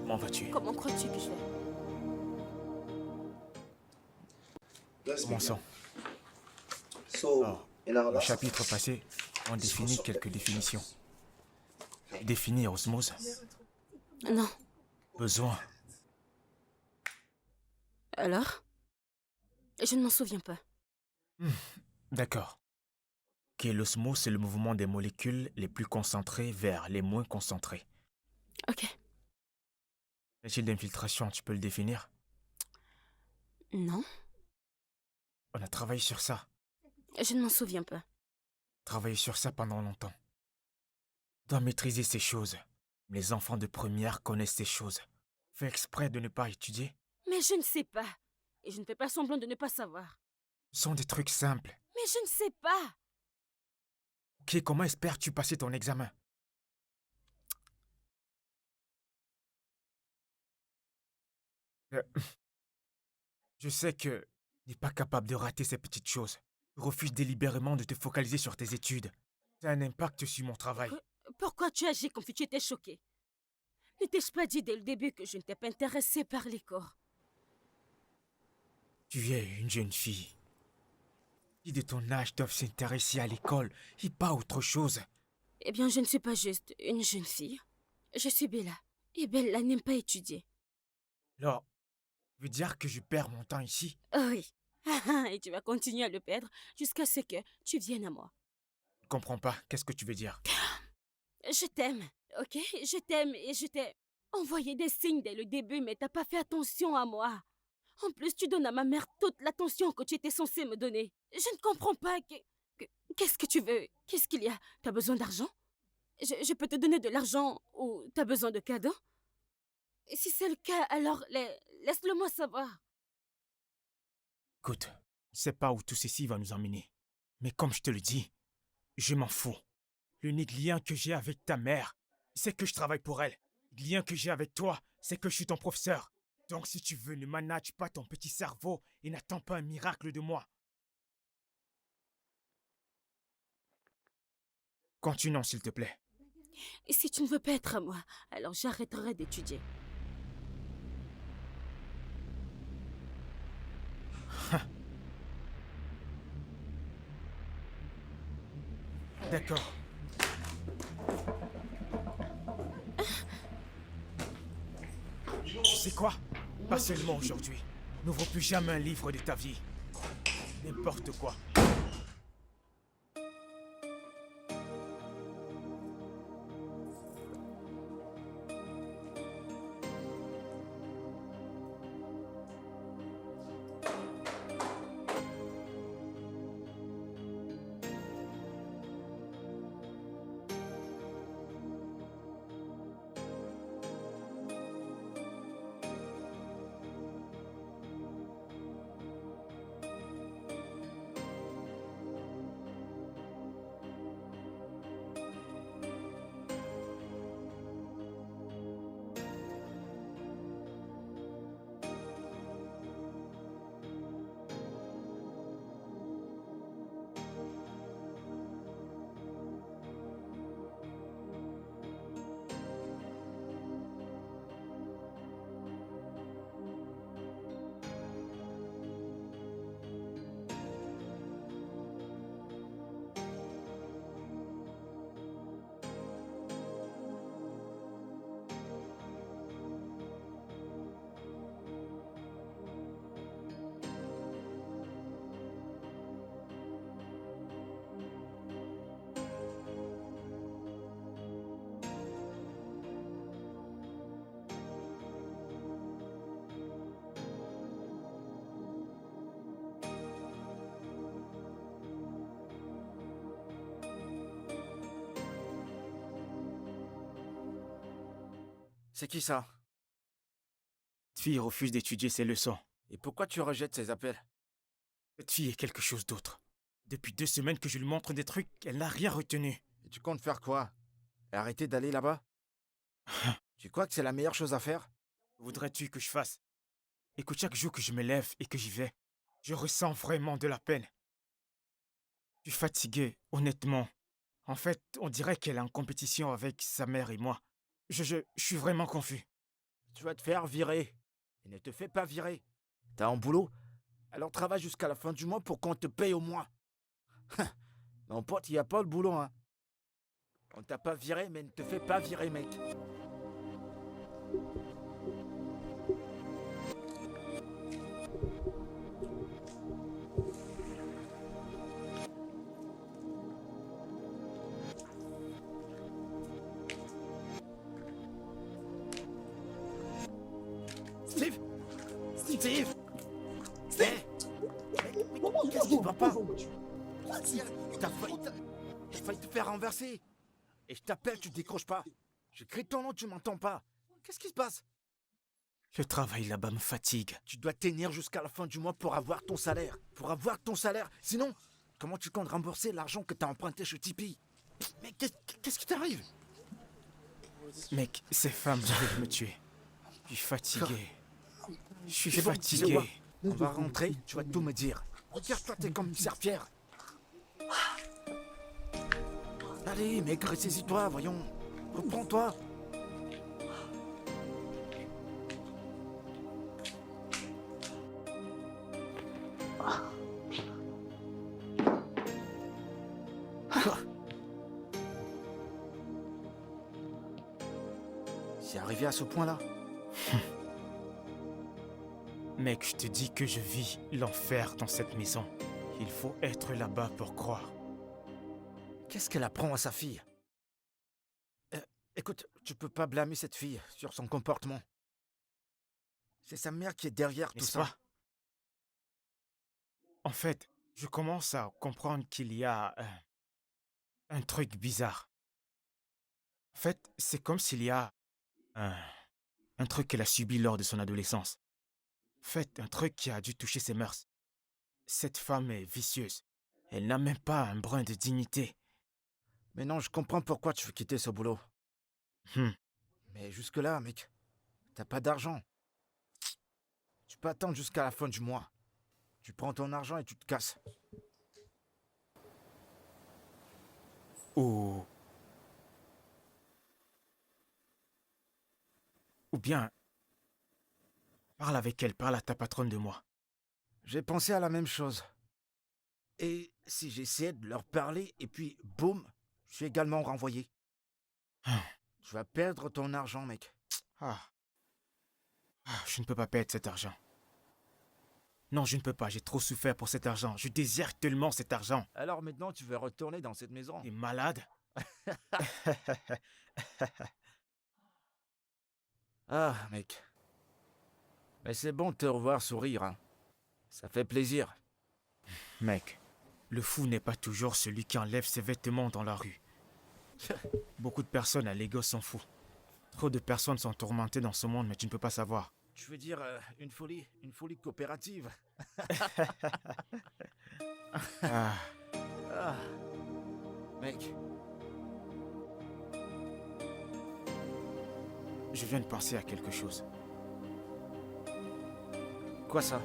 Comment vas-tu? Comment crois-tu que je vais? Commençons. So, Alors, in our au last chapitre passé, on définit quelques définitions. Définir osmose, Non. besoin, Alors? Je ne m'en souviens pas. d'accord. Ok, l'osmose, c'est le mouvement des molécules les plus concentrées vers les moins concentrées. Ok. L'agile d'infiltration, tu peux le définir? Non. On a travaillé sur ça. Je ne m'en souviens pas. Travaillé sur ça pendant longtemps. On doit maîtriser ces choses. Les enfants de première connaissent ces choses. Fais exprès de ne pas étudier. Mais je ne sais pas. Et je ne fais pas semblant de ne pas savoir. Ce sont des trucs simples. Mais je ne sais pas. Ok, comment espères-tu passer ton examen? Euh, Je sais que tu n'es pas capable de rater ces petites choses. Tu refuses délibérément de te focaliser sur tes études. Ça a un impact sur mon travail. Pourquoi tu agis comme si tu étais choqué? Ne t'ai-je pas dit dès le début que je ne t'ai pas intéressé par les corps? Tu es une jeune fille. Qui de ton âge doivent s'intéresser à l'école et pas autre chose. Eh bien, je ne suis pas juste une jeune fille. Je suis Bella. Et Bella n'aime pas étudier. Alors, tu veux dire que je perds mon temps ici? Oh oui. Et tu vas continuer à le perdre jusqu'à ce que tu viennes à moi. Je comprends pas. Qu'est-ce que tu veux dire? Je t'aime, ok? Je t'aime et je t'ai envoyé des signes dès le début, mais t'as pas fait attention à moi. En plus, tu donnes à ma mère toute l'attention que tu étais censée me donner. Je ne comprends pas. Qu'est-ce que tu veux? Qu'est-ce qu'il y a? T'as besoin d'argent? Je peux te donner de l'argent ou t'as besoin de cadeaux? Et si c'est le cas, alors laisse-le-moi savoir. Écoute, je sais pas où tout ceci va nous emmener. Mais comme je te le dis, je m'en fous. L'unique lien que j'ai avec ta mère, c'est que je travaille pour elle. Le lien que j'ai avec toi, c'est que je suis ton professeur. Donc si tu veux, ne manage pas ton petit cerveau et n'attends pas un miracle de moi. Continuons, s'il te plaît. Et si tu ne veux pas être à moi, alors j'arrêterai d'étudier. D'accord. Tu sais quoi? Pas seulement aujourd'hui. N'ouvre plus jamais un livre de ta vie. N'importe quoi. C'est qui ça? Cette fille refuse d'étudier ses leçons. Et pourquoi tu rejettes ses appels? Cette fille est quelque chose d'autre. Depuis 2 semaines que je lui montre des trucs, elle n'a rien retenu. Et tu comptes faire quoi? Arrêter d'aller là-bas? Tu crois que c'est la meilleure chose à faire? Voudrais-tu que je fasse? Écoute, chaque jour que je me lève et que j'y vais, je ressens vraiment de la peine. Je suis fatigué, honnêtement. En fait, on dirait qu'elle est en compétition avec sa mère et moi. Je suis vraiment confus. Tu vas te faire virer. Et ne te fais pas virer. T'as un boulot? Alors travaille jusqu'à la fin du mois pour qu'on te paye au moins. Mon pote, il n'y a pas le boulot, hein. On t'a pas viré, mais ne te fais pas virer, mec. Steve! Steve! Steve! Mais qu'est-ce qui va pas? J'ai failli te faire renverser. Et je t'appelle, tu décroches pas. Je crie ton nom, tu m'entends pas. Qu'est-ce qui se passe? Le travail là-bas me fatigue. Tu dois tenir jusqu'à la fin du mois pour avoir ton salaire. Pour avoir ton salaire. Sinon, comment tu comptes rembourser l'argent que t'as emprunté chez Tipeee? Mais qu'est-ce qui t'arrive? Mec, ces femmes veulent me tuer. Je suis fatigué. Je suis C'est bon, tu sais fatigué. quoi? On va rentrer, tu vas tout me dire. Regarde-toi, t'es comme une serpillère. Allez, mec, ressaisis-toi, voyons. Reprends-toi. C'est arrivé à ce point-là. Mec, je te dis que je vis l'enfer dans cette maison. Il faut être là-bas pour croire. Qu'est-ce qu'elle apprend à sa fille? Écoute, tu peux pas blâmer cette fille sur son comportement. C'est sa mère qui est derrière tout N'est-ce ça. pas? En fait, je commence à comprendre qu'il y a un truc bizarre. En fait, c'est comme s'il y a un truc qu'elle a subi lors de son adolescence. En fait, un truc qui a dû toucher ses mœurs. Cette femme est vicieuse. Elle n'a même pas un brin de dignité. Mais non, je comprends pourquoi tu veux quitter ce boulot. Hmm. Mais jusque-là, mec, t'as pas d'argent. pas attendre jusqu'à la fin du mois. Tu prends ton argent et tu te casses. Ou... Ou bien... Parle avec elle, parle à ta patronne de moi. J'ai pensé à la même chose. Et si j'essayais de leur parler et puis boum, je suis également renvoyé. Ah. Tu vas perdre ton argent, mec. Je ne peux pas perdre cet argent. Non, je ne peux pas, j'ai trop souffert pour cet argent. Je désire tellement cet argent. Alors maintenant, tu veux retourner dans cette maison? T'es malade? Ah, mec. Mais c'est bon de te revoir sourire, hein. Ça fait plaisir. Mec, le fou n'est pas toujours celui qui enlève ses vêtements dans la rue. Beaucoup de personnes à Lagos sont fous. Trop de personnes sont tourmentées dans ce monde, mais tu ne peux pas savoir. Tu veux dire une folie coopérative? Ah, Ah, mec. je viens de penser à quelque chose. Quoi ça?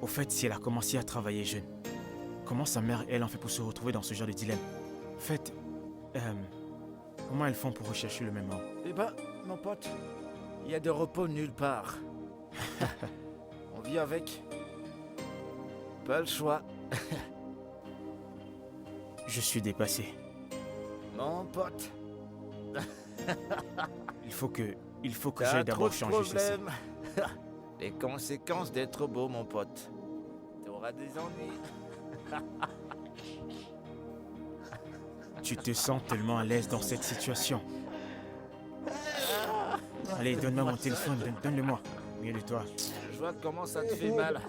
Au fait, si elle a commencé à travailler jeune, comment sa mère et elle ont fait pour se retrouver dans ce genre de dilemme? En fait, comment elles font pour rechercher le même homme? Eh ben, mon pote, il y a de repos nulle part. On vit avec. Pas le choix. Je suis dépassé. Mon pote, Il faut que t'as j'aille trop d'abord de changer ceci. problèmes. Les conséquences d'être beau, mon pote. T'auras des ennuis. Tu te sens tellement à l'aise dans cette situation. Allez, donne-moi mon téléphone, donne-le-moi. Mieux de toi. Je vois comment ça te fait mal.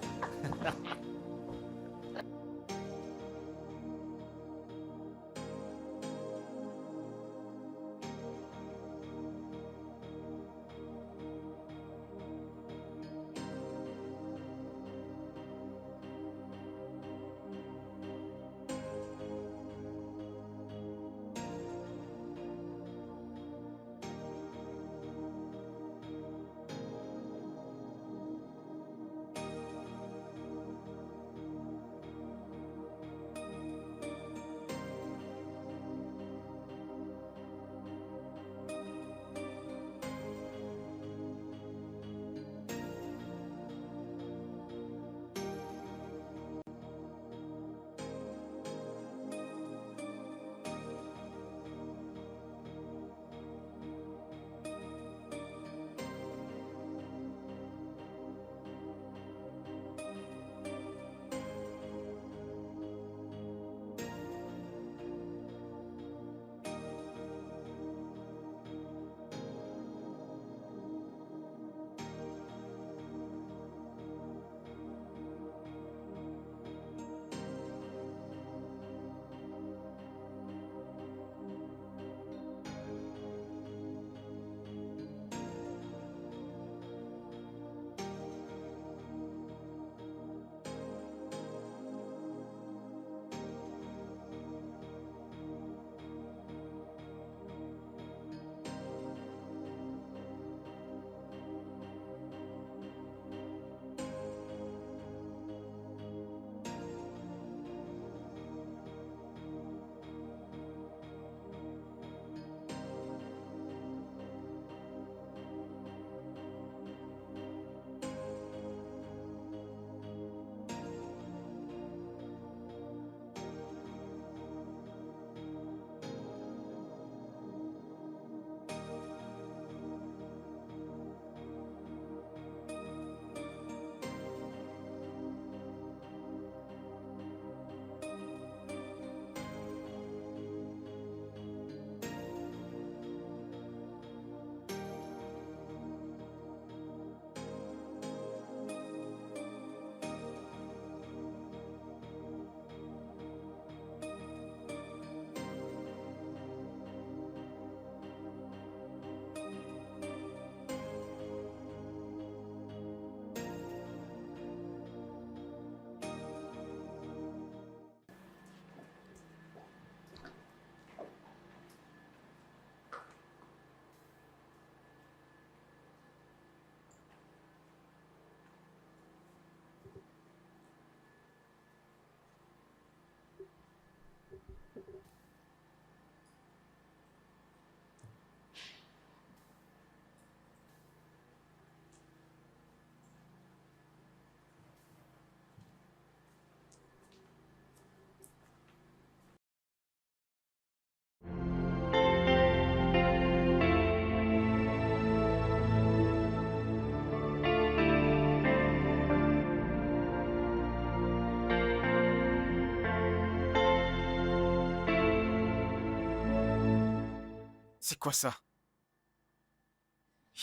C'est quoi ça?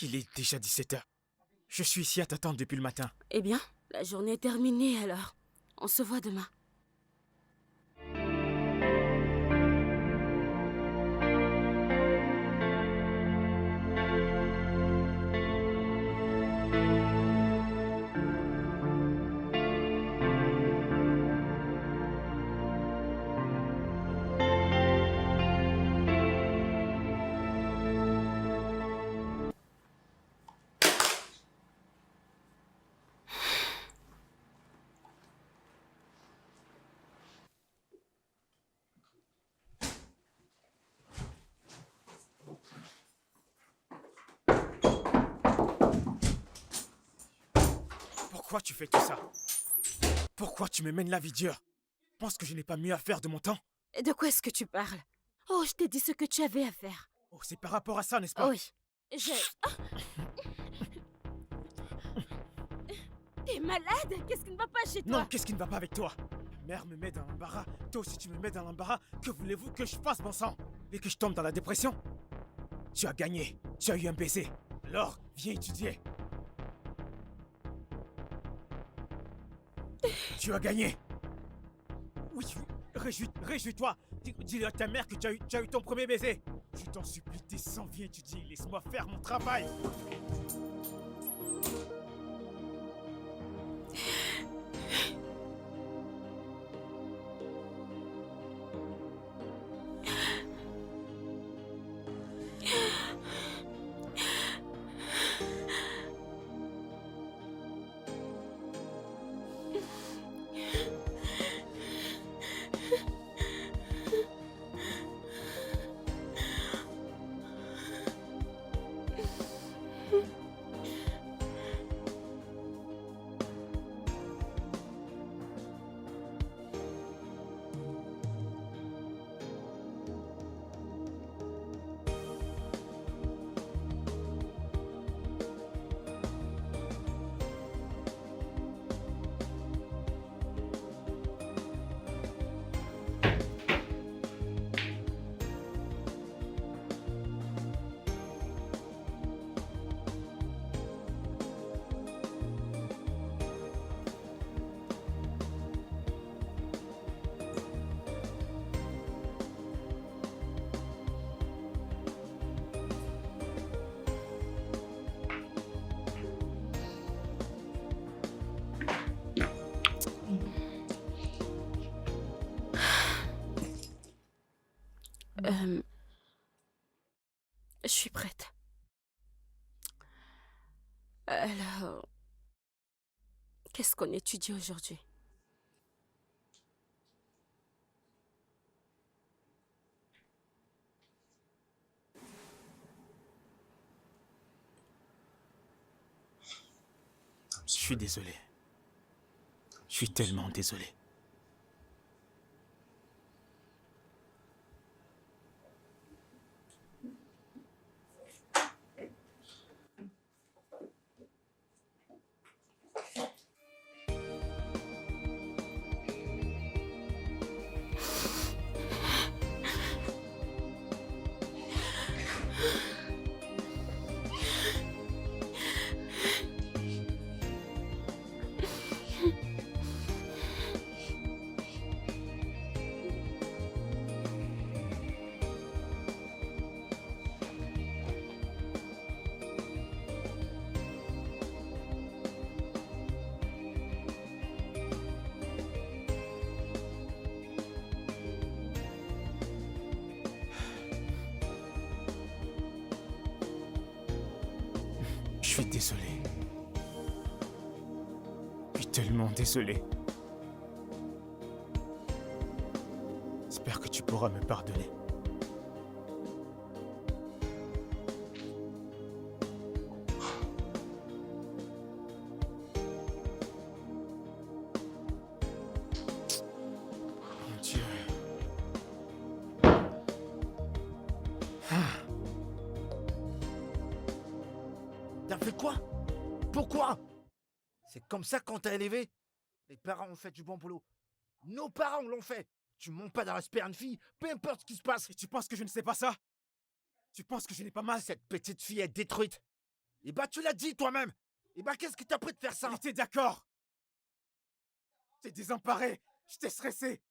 Il est déjà 17h. Je suis ici à t'attendre depuis le matin. Eh bien, la journée est terminée alors. On se voit demain. Pourquoi tu fais tout ça? Pourquoi tu me mènes la vie dure? Penses que je n'ai pas mieux à faire de mon temps? Et de quoi est-ce que tu parles? Oh, je t'ai dit ce que tu avais à faire. Oh, c'est par rapport à ça, n'est-ce pas? Oui. Ah. T'es malade? Qu'est-ce qui ne va pas chez toi? Non, qu'est-ce qui ne va pas avec toi? Ma mère me met dans l'embarras, toi aussi tu me mets dans l'embarras. Que voulez-vous que je fasse, bon sang? Et que je tombe dans la dépression? Tu as gagné, tu as eu un baiser. Alors, viens étudier. Tu as gagné. Oui, réjouis-toi. Dis à ta mère que tu as eu ton premier baiser. Je t'en supplie, descends, viens étudier. Laisse-moi faire mon travail. Je suis prête. Alors, qu'est-ce qu'on étudie aujourd'hui? Je suis désolé. Je suis tellement désolé. Je suis désolé. Je suis tellement désolé. J'espère que tu pourras me pardonner. Mon Dieu. T'as fait quoi? Pourquoi? C'est comme ça qu'on t'a élevé? Les parents ont fait du bon boulot. Nos parents l'ont fait. Tu montes pas dans la une fille, peu importe ce qui se passe. Et tu penses que je ne sais pas ça? Tu penses que je n'ai pas mal? Cette petite fille est détruite. Et bah tu l'as dit toi-même. Et bah qu'est-ce qui t'a pris de faire ça? Elle était d'accord. T'es désemparé. Je t'ai stressé.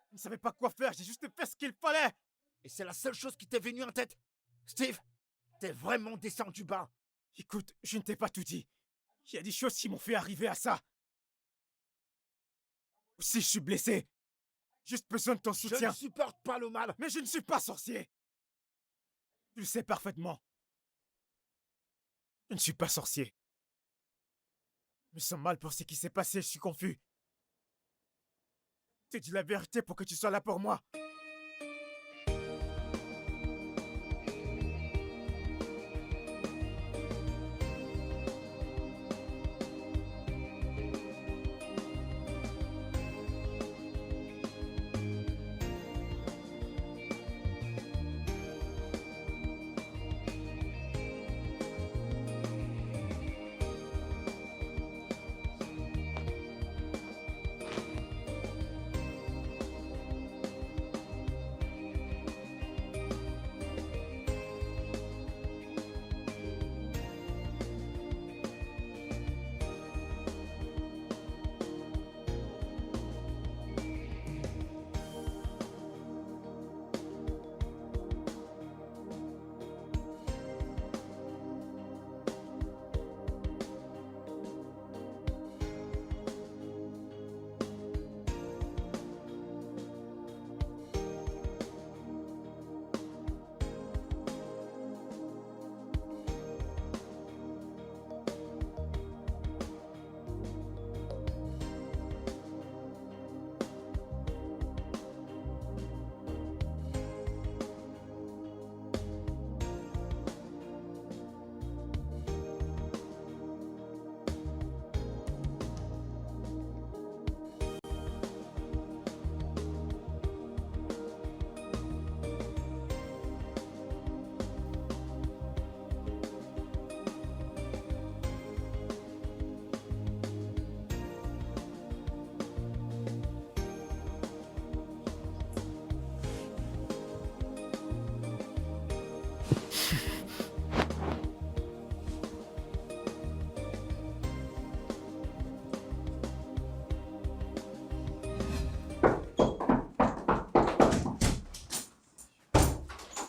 Je ne savais pas quoi faire, j'ai juste fait ce qu'il fallait. Et c'est la seule chose qui t'est venue en tête? Steve, t'es vraiment descendu bas. Écoute, je ne t'ai pas tout dit. Il y a des choses qui m'ont fait arriver à ça. Si je suis blessé, juste besoin de ton Je soutien. ne supporte pas le mal. Mais je ne suis pas sorcier. Tu le sais parfaitement. Je ne suis pas sorcier. Je me sens mal pour ce qui s'est passé, je suis confus. T'as dit la vérité pour que tu sois là pour moi.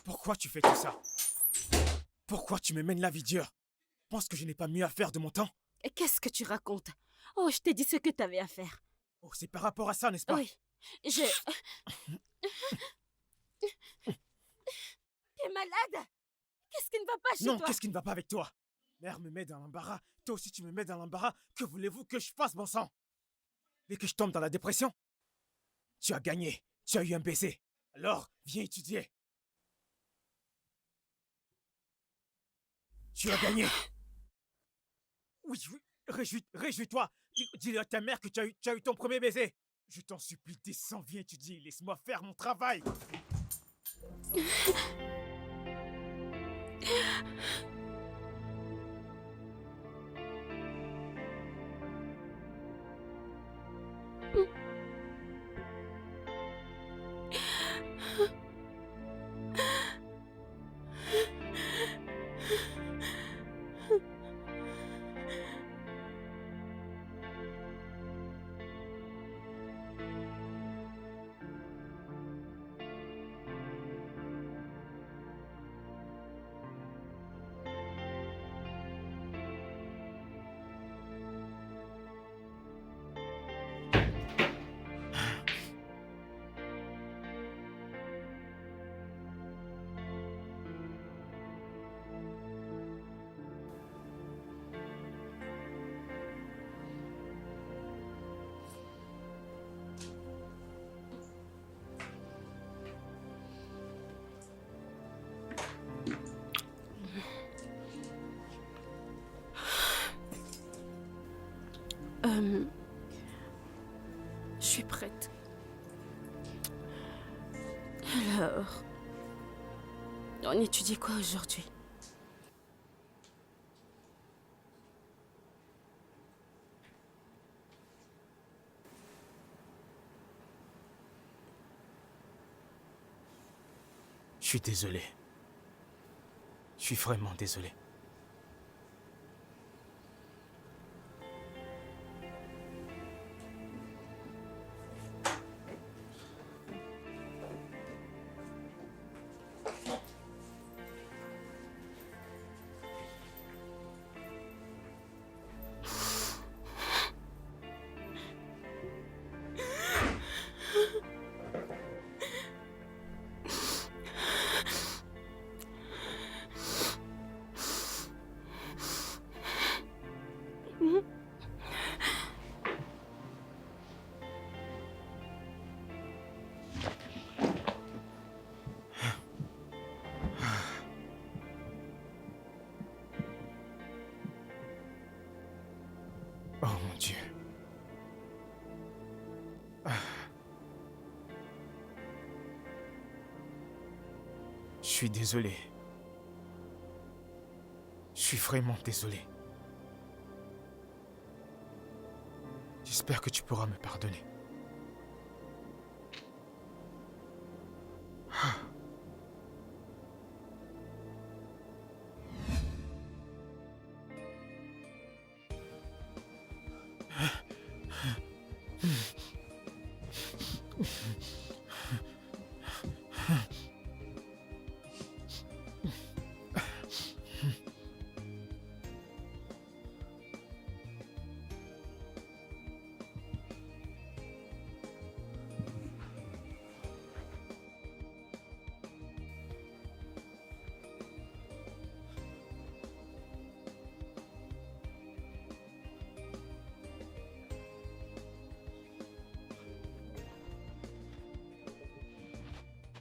Pourquoi tu fais tout ça? Pourquoi tu me mènes la vie dure? Penses que je n'ai pas mieux à faire de mon temps? Et qu'est-ce que tu racontes? Oh, je t'ai dit ce que t'avais à faire. Oh, c'est par rapport à ça, n'est-ce pas? Oui, je... T'es malade? Qu'est-ce qui ne va pas chez Non, toi? qu'est-ce qui ne va pas avec toi? Mère me met dans l'embarras, toi aussi tu me mets dans l'embarras. Que voulez-vous que je fasse, bon sang? Et que je tombe dans la dépression? Tu as gagné, tu as eu un baiser. Alors, viens étudier. Tu as gagné. Oui, oui, réjouis-toi. Dis-le à ta mère que tu as eu ton premier baiser. Je t'en supplie, descends, viens étudier. Laisse-moi faire mon travail. Je suis prête. Alors, on étudie quoi aujourd'hui? Je suis désolé. suis vraiment désolé. Oh mon Dieu. Je suis désolé. Je suis vraiment désolé. J'espère que tu pourras me pardonner.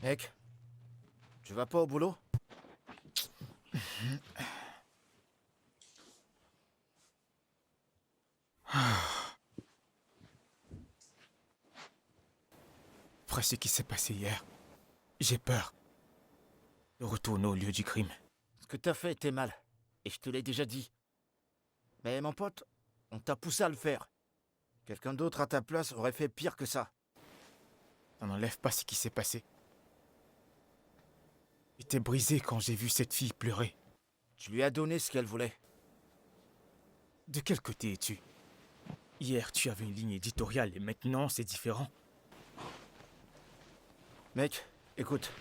Mec, tu vas pas au boulot? Après ce qui s'est passé hier, j'ai peur de retourner au lieu du crime. Ce que t'as fait était mal, et je te l'ai déjà dit. Mais mon pote, on t'a poussé à le faire. Quelqu'un d'autre à ta place aurait fait pire que ça. Ça n'enlève pas ce qui s'est passé. J'étais brisé quand j'ai vu cette fille pleurer. Tu lui as donné ce qu'elle voulait. De quel côté es-tu? Hier, tu avais une ligne éditoriale et maintenant, c'est différent. Mec, écoute.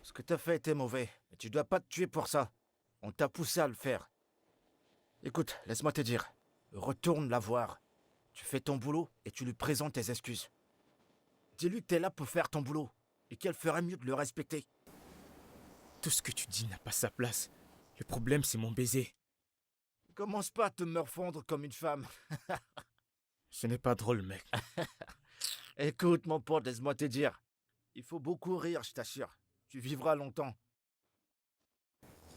Ce que t'as fait était mauvais, mais tu dois pas te tuer pour ça. On t'a poussé à le faire. Écoute, laisse-moi te dire. Retourne la voir. Tu fais ton boulot et tu lui présentes tes excuses. Dis-lui que t'es là pour faire ton boulot et qu'elle ferait mieux de le respecter. Tout ce que tu dis n'a pas sa place. Le problème, c'est mon baiser. Commence pas à te morfondre comme une femme. Ce n'est pas drôle, mec. Écoute, mon pote, laisse-moi te dire. Il faut beaucoup rire, je t'assure. Tu vivras longtemps.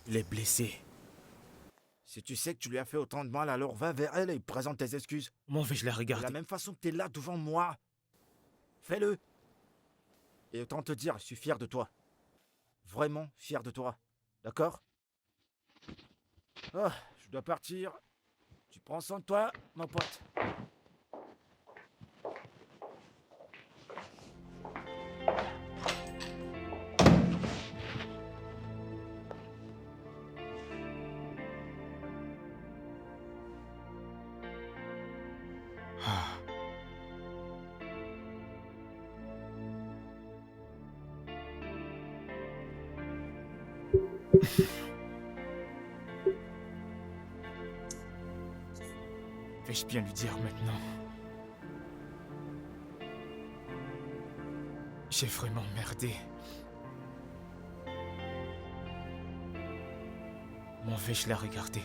Il est blessé. Si tu sais que tu lui as fait autant de mal, alors va vers elle et présente tes excuses. Comment vais-je la De regarder? la même façon que t'es là devant moi. Fais-le. Et autant te dire, je suis fier de toi. Vraiment fier de toi. D'accord? Ah, je dois partir. Tu prends soin de toi, mon pote. Ah. Vais-je bien lui dire maintenant? J'ai vraiment merdé. Comment vais-je la regarder?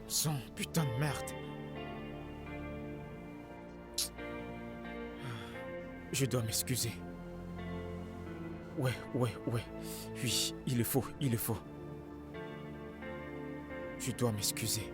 Son putain de merde. Je dois m'excuser. Ouais. Oui, il le faut. Je dois m'excuser.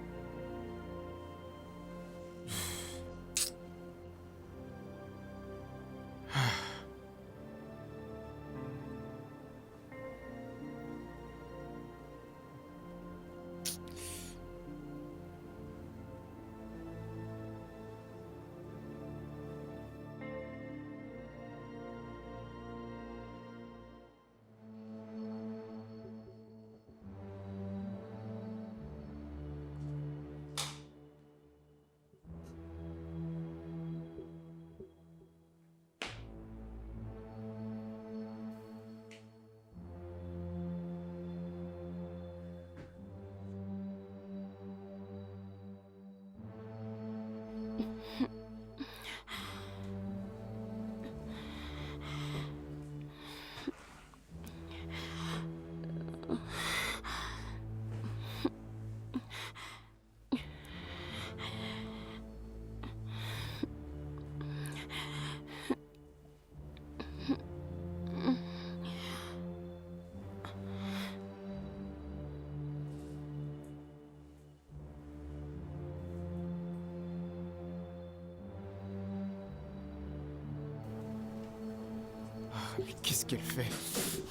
Qu'est-ce qu'elle fait?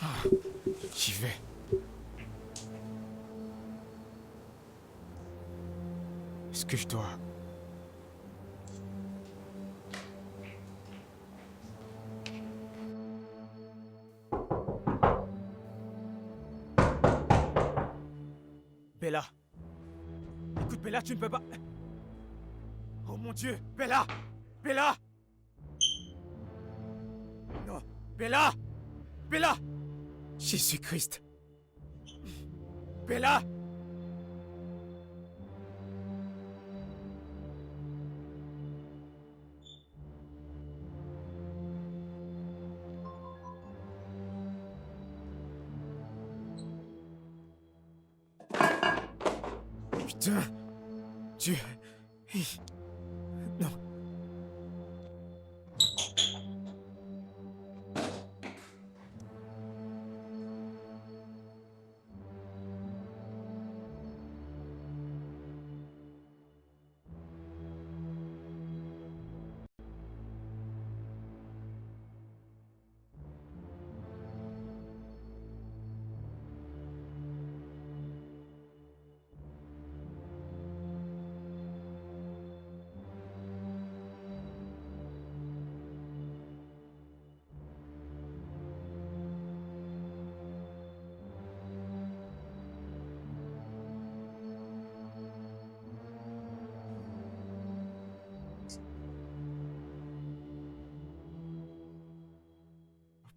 Ah, j'y vais. Est-ce que je dois... Bella. Écoute, Bella, tu ne peux pas... Oh mon Dieu, Bella! Bella! Non, Bella! Bella! Jésus-Christ! Bella! Putain! Dieu! Non!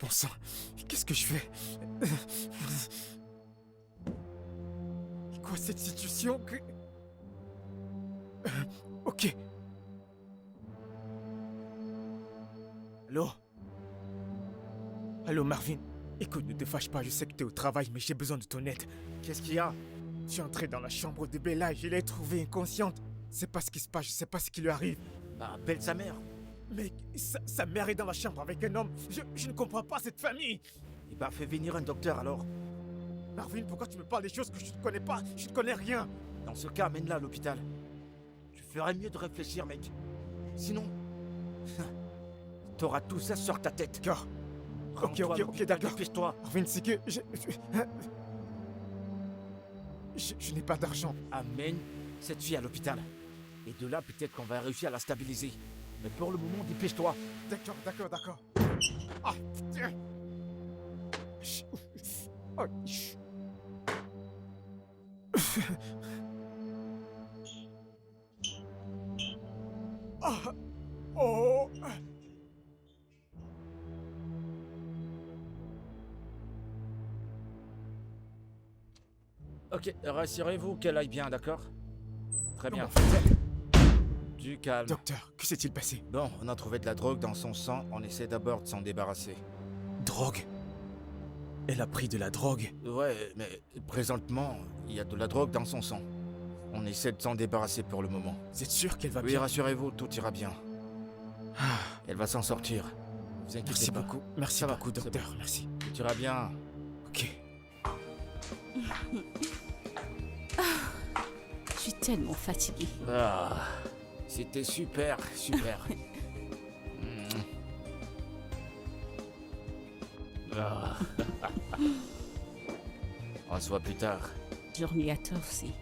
Bon sang, qu'est-ce que je fais? Quoi cette situation que... Ok. Allô? Allô Marvin? Écoute, ne te fâche pas, je sais que t'es au travail, mais j'ai besoin de ton aide. Qu'est-ce qu'il y a? Je suis entré dans la chambre de Bella et je l'ai trouvée inconsciente. C'est pas ce qui se passe, je sais pas ce qui lui arrive. Bah, appelle sa mère. Mais sa mère est dans la chambre avec un homme. Je ne comprends pas cette famille. Et bah, fais venir un docteur alors. Marvin, pourquoi tu me parles des choses que je ne connais pas? Je ne connais rien. Dans ce cas, amène-la à l'hôpital. Tu ferais mieux de réfléchir, mec. Sinon... T'auras tout ça sur ta tête. D'accord. Ok, Rends-toi à ok, l'hôpital, d'accord. dépêche-toi. Marvin, c'est que... Je n'ai pas d'argent. Amène cette fille à l'hôpital. Et de là, peut-être qu'on va réussir à la stabiliser. Mais pour le moment, dépêche-toi. D'accord, d'accord, d'accord. Ah, putain. Chut. Oh, chut. Ah, oh. Ok, rassurez-vous qu'elle aille bien, d'accord? Très bien. Comment fait-elle? Du calme. Docteur, que s'est-il passé? Bon, on a trouvé de la drogue dans son sang. On essaie d'abord de s'en débarrasser. Drogue? Elle a pris de la drogue? Ouais, mais présentement, il y a de la drogue dans son sang. On essaie de s'en débarrasser pour le moment. Vous êtes sûr qu'elle va Oui, bien? rassurez-vous, tout ira bien. Ah, Elle va s'en sortir. Vous inquiétez merci pas. beaucoup. Merci Ça va, beaucoup, c'est docteur. bon. Merci. Tout ira bien. Ok. Je suis tellement fatiguée. Ah, c'était super, super. Ah. On se voit plus tard. Journée à toi aussi.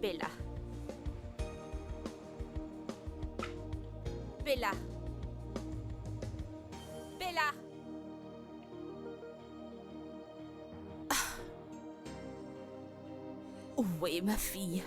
Bella. Bella. Bella. Où est ma fille?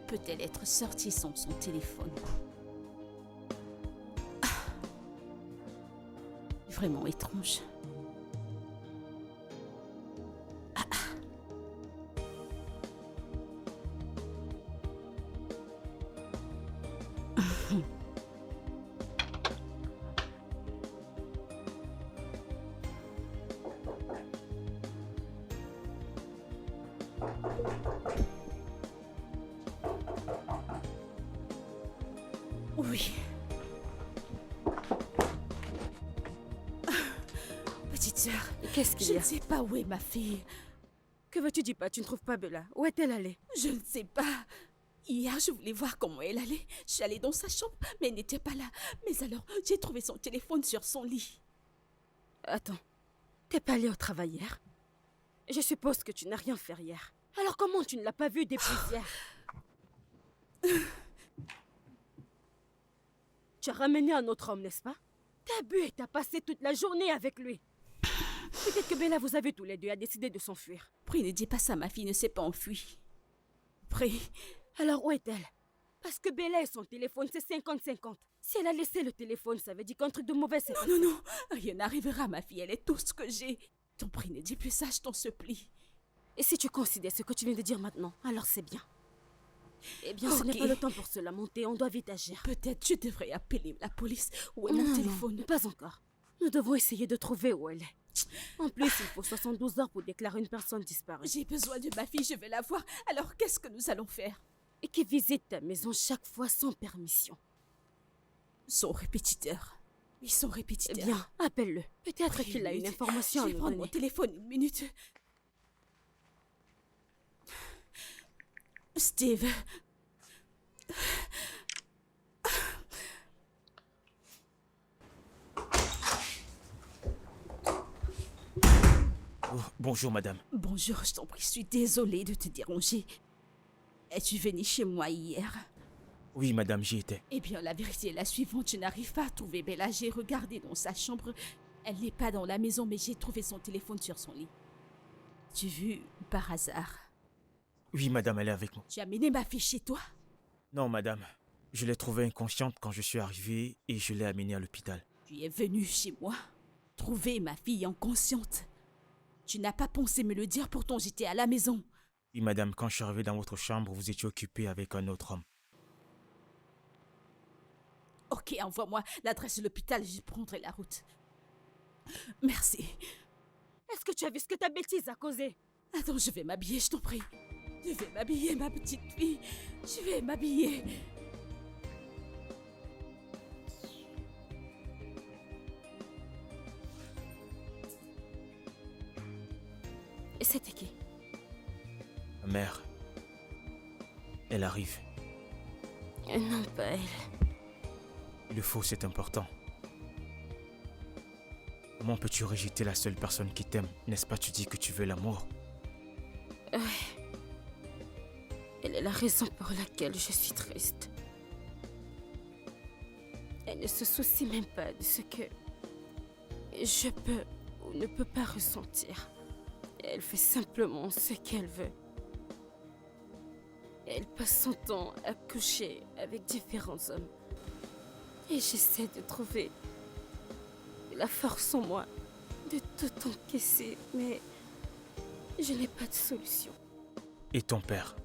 Peut-elle être sortie sans son téléphone? Vraiment étrange. Oui. Petite sœur, Qu'est-ce qu'il je y ne a? sais pas où est ma fille. Que veux-tu dire pas? Tu ne trouves pas Bella? Où est-elle allée? Je ne sais pas. Hier, je voulais voir comment elle allait. Je suis allée dans sa chambre, mais elle n'était pas là. Mais alors, j'ai trouvé son téléphone sur son lit. Attends, t'es pas allée au travail hier? Je suppose que tu n'as rien fait hier. Alors comment tu ne l'as pas vue depuis hier? Tu as ramené un autre homme, n'est-ce pas? T'as bu et t'as passé toute la journée avec lui. Peut-être que Bella vous a vu tous les deux et a décidé de s'enfuir. Prie, ne dis pas ça, ma fille ne s'est pas enfuie. Prie. Alors où est-elle? Parce que Bella et son téléphone, c'est 50-50. Si elle a laissé le téléphone, ça veut dire qu'un truc de mauvais s'est passé. Non, non, rien n'arrivera, ma fille. Elle est tout ce que j'ai. Ton prix, ne dis plus ça, je t'en supplie. Et si tu considères ce que tu viens de dire maintenant, alors c'est bien. Eh bien, ce n'est Ok. pas le temps pour cela monter, on doit vite agir. Peut-être je devrais appeler la police. Où est Non, mon non, téléphone? pas encore. Nous devons essayer de trouver où elle est. En plus, il faut 72 heures pour déclarer une personne disparue. J'ai besoin de ma fille, je vais la voir. Alors qu'est-ce que nous allons faire? Et qui visite ta maison chaque fois sans permission. Son répétiteur. Oui, son Eh répétiteur. bien, appelle-le. Peut-être qu'il a une Minute. information à Je vais nous prendre mon donner. téléphone une minute. Steve. Oh, bonjour, madame. Bonjour, je t'en prie, je suis désolée de te déranger. Es-tu venu chez moi hier? Oui, madame, j'y étais. Eh bien, la vérité est la suivante. Je n'arrive pas à trouver Bella. J'ai regardé dans sa chambre. Elle n'est pas dans la maison, mais j'ai trouvé son téléphone sur son lit. Tu vu par hasard? Oui, madame, elle est avec moi. Tu as amené ma fille chez toi? Non, madame. Je l'ai trouvée inconsciente quand je suis arrivé et je l'ai amenée à l'hôpital. Tu es venu chez moi trouver ma fille inconsciente. Tu n'as pas pensé me le dire, pourtant j'étais à la maison. Oui, madame, quand je suis arrivé dans votre chambre, vous étiez occupée avec un autre homme. Ok, envoie-moi l'adresse de l'hôpital, je prendrai la route. Merci. Est-ce que tu as vu ce que ta bêtise a causé? Attends, je vais m'habiller, je t'en prie. Je vais m'habiller, ma petite fille. Je vais m'habiller. Et c'était qui? Ma mère. Elle arrive. Non, pas elle. Le faux, c'est important. Comment peux-tu rejeter la seule personne qui t'aime? N'est-ce pas, tu dis que tu veux l'amour? Elle est la raison pour laquelle je suis triste. Elle ne se soucie même pas de ce que je peux ou ne peux pas ressentir. Elle fait simplement ce qu'elle veut. Elle passe son temps à coucher avec différents hommes. Et j'essaie de trouver la force en moi de tout encaisser, mais je n'ai pas de solution. Et ton père?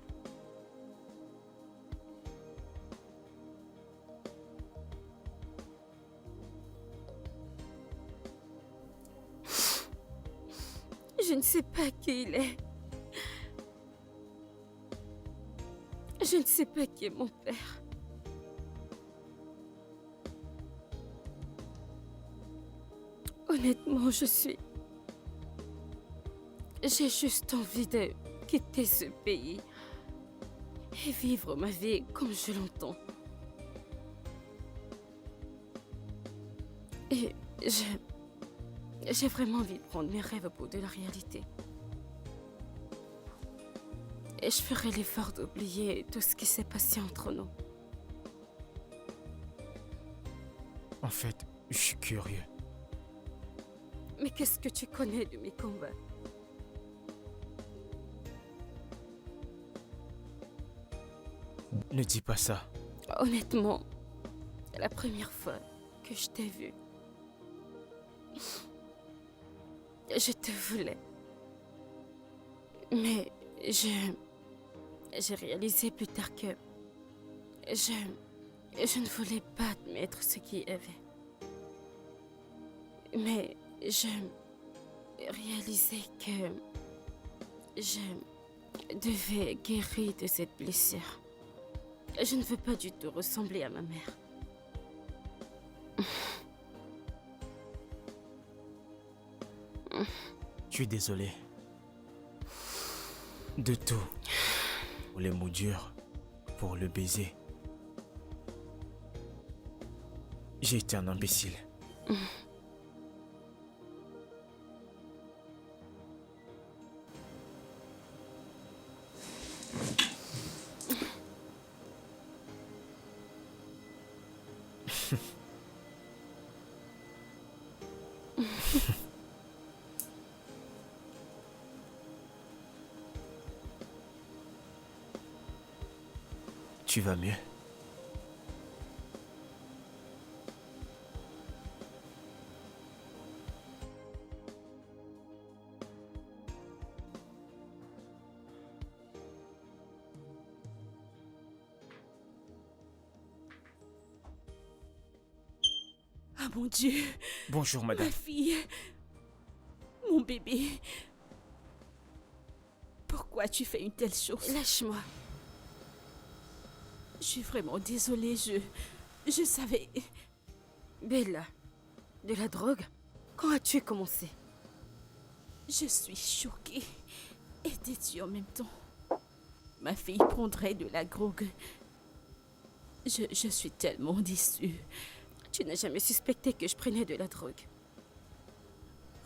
Je ne sais pas qui il est. Je ne sais pas qui est mon père. Honnêtement, J'ai juste envie de quitter ce pays et vivre ma vie comme je l'entends. Et j'ai vraiment envie de prendre mes rêves au bout de la réalité. Et je ferai l'effort d'oublier tout ce qui s'est passé entre nous. En fait, je suis curieux. Mais qu'est-ce que tu connais de mes combats? Ne dis pas ça. Honnêtement, la première fois que je t'ai vu, je te voulais. Mais j'ai réalisé plus tard que je ne voulais pas admettre ce qu'il y avait. Mais je réalisais que je devais guérir de cette blessure. Je ne veux pas du tout ressembler à ma mère. Je suis désolé. De tout. Pour les mots durs, pour le baiser. J'ai été un imbécile. Tu vas mieux? Ah mon Dieu, Bonjour, madame. ma fille, mon bébé. Pourquoi tu fais une telle chose? Lâche-moi. Je suis vraiment désolée, je savais... Bella, de la drogue? Quand as-tu commencé? Je suis choquée et déçue en même temps. Ma fille prendrait de la drogue. Je suis tellement déçue. Tu n'as jamais suspecté que je prenais de la drogue?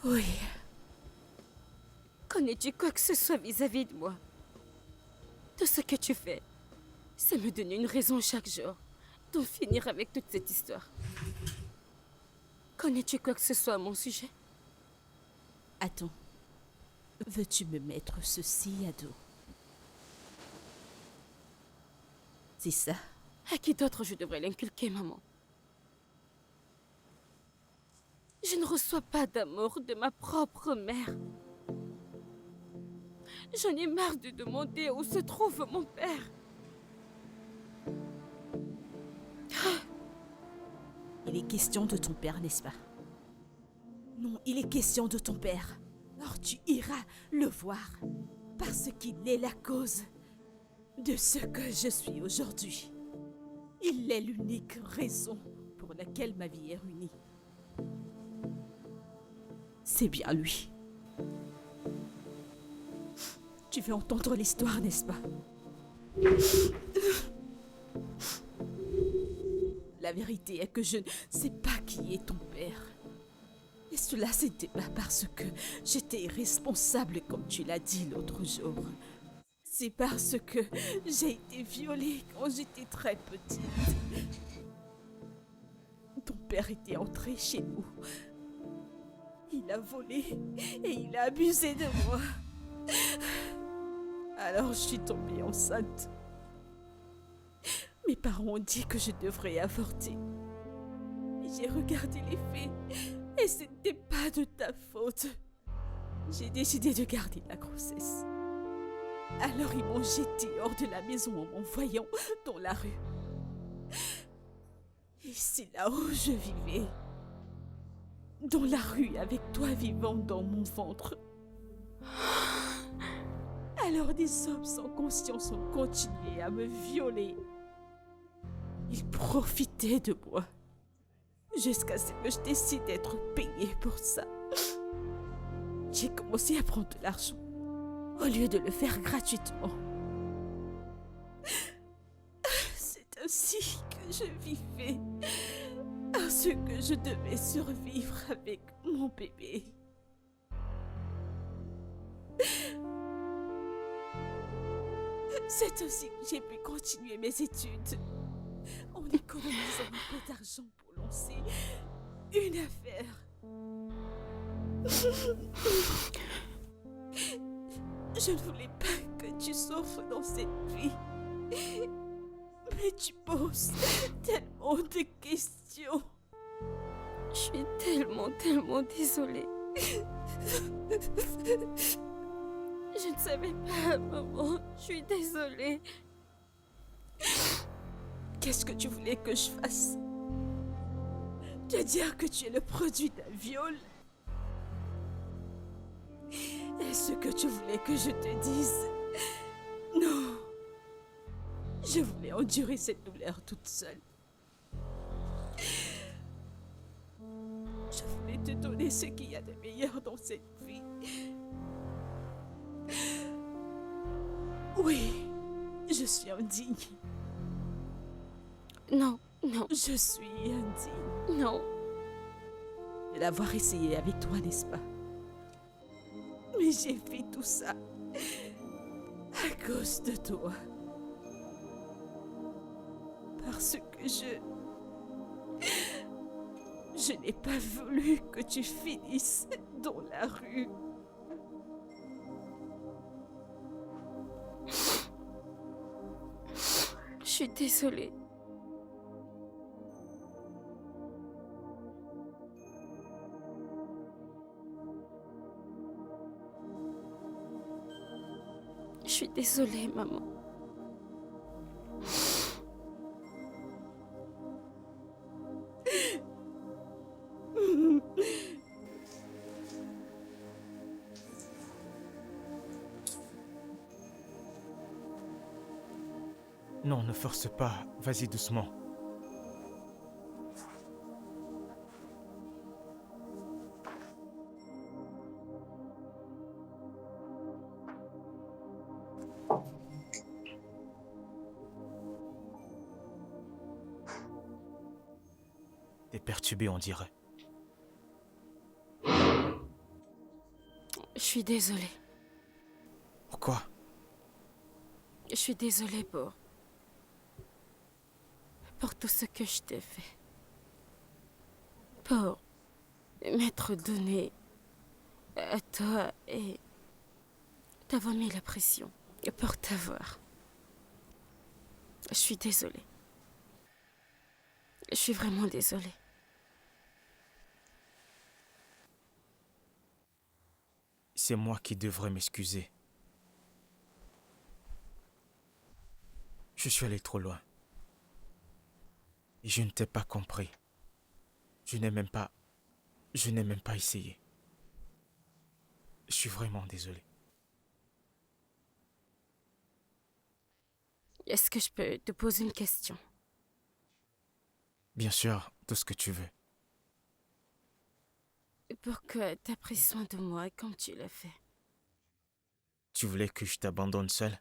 Oui, Connais-tu quoi que ce soit vis-à-vis de moi? Tout ce que tu fais, c'est me donner une raison chaque jour d'en finir avec toute cette histoire. Connais-tu quoi que ce soit à mon sujet? attends. Veux-tu me mettre ceci à dos? C'est ça? À qui d'autre je devrais l'inculquer, maman? Je ne reçois pas d'amour de ma propre mère. J'en ai marre de demander où se trouve mon père. Il est question de ton père, n'est-ce pas? Non, il est question de ton père. Alors tu iras le voir, parce qu'il est la cause de ce que je suis aujourd'hui. Il est l'unique raison pour laquelle ma vie est ruinée. C'est bien lui. Tu veux entendre l'histoire, n'est-ce pas? La vérité est que je ne sais pas qui est ton père. Et cela, c'était pas parce que j'étais irresponsable, comme tu l'as dit l'autre jour. C'est parce que j'ai été violée quand j'étais très petite. Ton père était entré chez nous. Il a volé et il a abusé de moi. Alors je suis tombée enceinte. Mes parents ont dit que je devrais avorter. J'ai regardé les faits et ce n'était pas de ta faute. J'ai décidé de garder la grossesse. Alors ils m'ont jetée hors de la maison en m'envoyant dans la rue. Et c'est là où je vivais. Dans la rue avec toi vivant dans mon ventre. Alors des hommes sans conscience ont continué à me violer. Ils profitaient de moi. jusqu'à ce que je décide d'être payée pour ça. J'ai commencé à prendre de l'argent au lieu de le faire gratuitement. C'est ainsi que je vivais, parce que je devais survivre avec mon bébé. C'est ainsi que j'ai pu continuer mes études en économisant un peu d'argent pour lancer une affaire. Je ne voulais pas que tu souffres dans cette vie. Mais tu poses tellement de questions. Je suis tellement désolée. Je ne savais pas, maman. Je suis désolée. Qu'est-ce que tu voulais que je fasse? Te dire que tu es le produit d'un viol? Est-ce que tu voulais que je te dise? Non. Je voulais endurer cette douleur toute seule. Je voulais te donner ce qu'il y a de meilleur dans cette vie. Oui, je suis indigne. Non. Je suis indigne Non. de l'avoir essayé avec toi, n'est-ce pas? Mais j'ai fait tout ça à cause de toi. Parce que je n'ai pas voulu que tu finisses dans la rue. Je suis désolée. Je suis désolée, maman. Non, ne force pas. Vas-y doucement. T'es perturbé, on dirait. Je suis désolée. Pourquoi? Je suis désolée pour tout ce que je t'ai fait. Pour m'être donné à toi et t'avoir mis la pression pour t'avoir. Je suis désolée. Je suis vraiment désolée. C'est moi qui devrais m'excuser. Je suis allé trop loin. Et je ne t'ai pas compris. Je n'ai même pas essayé. Je suis vraiment désolé. Est-ce que je peux te poser une question? Bien sûr, tout ce que tu veux. Pourquoi t'as pris soin de moi comme tu l'as fait? Tu voulais que je t'abandonne seul?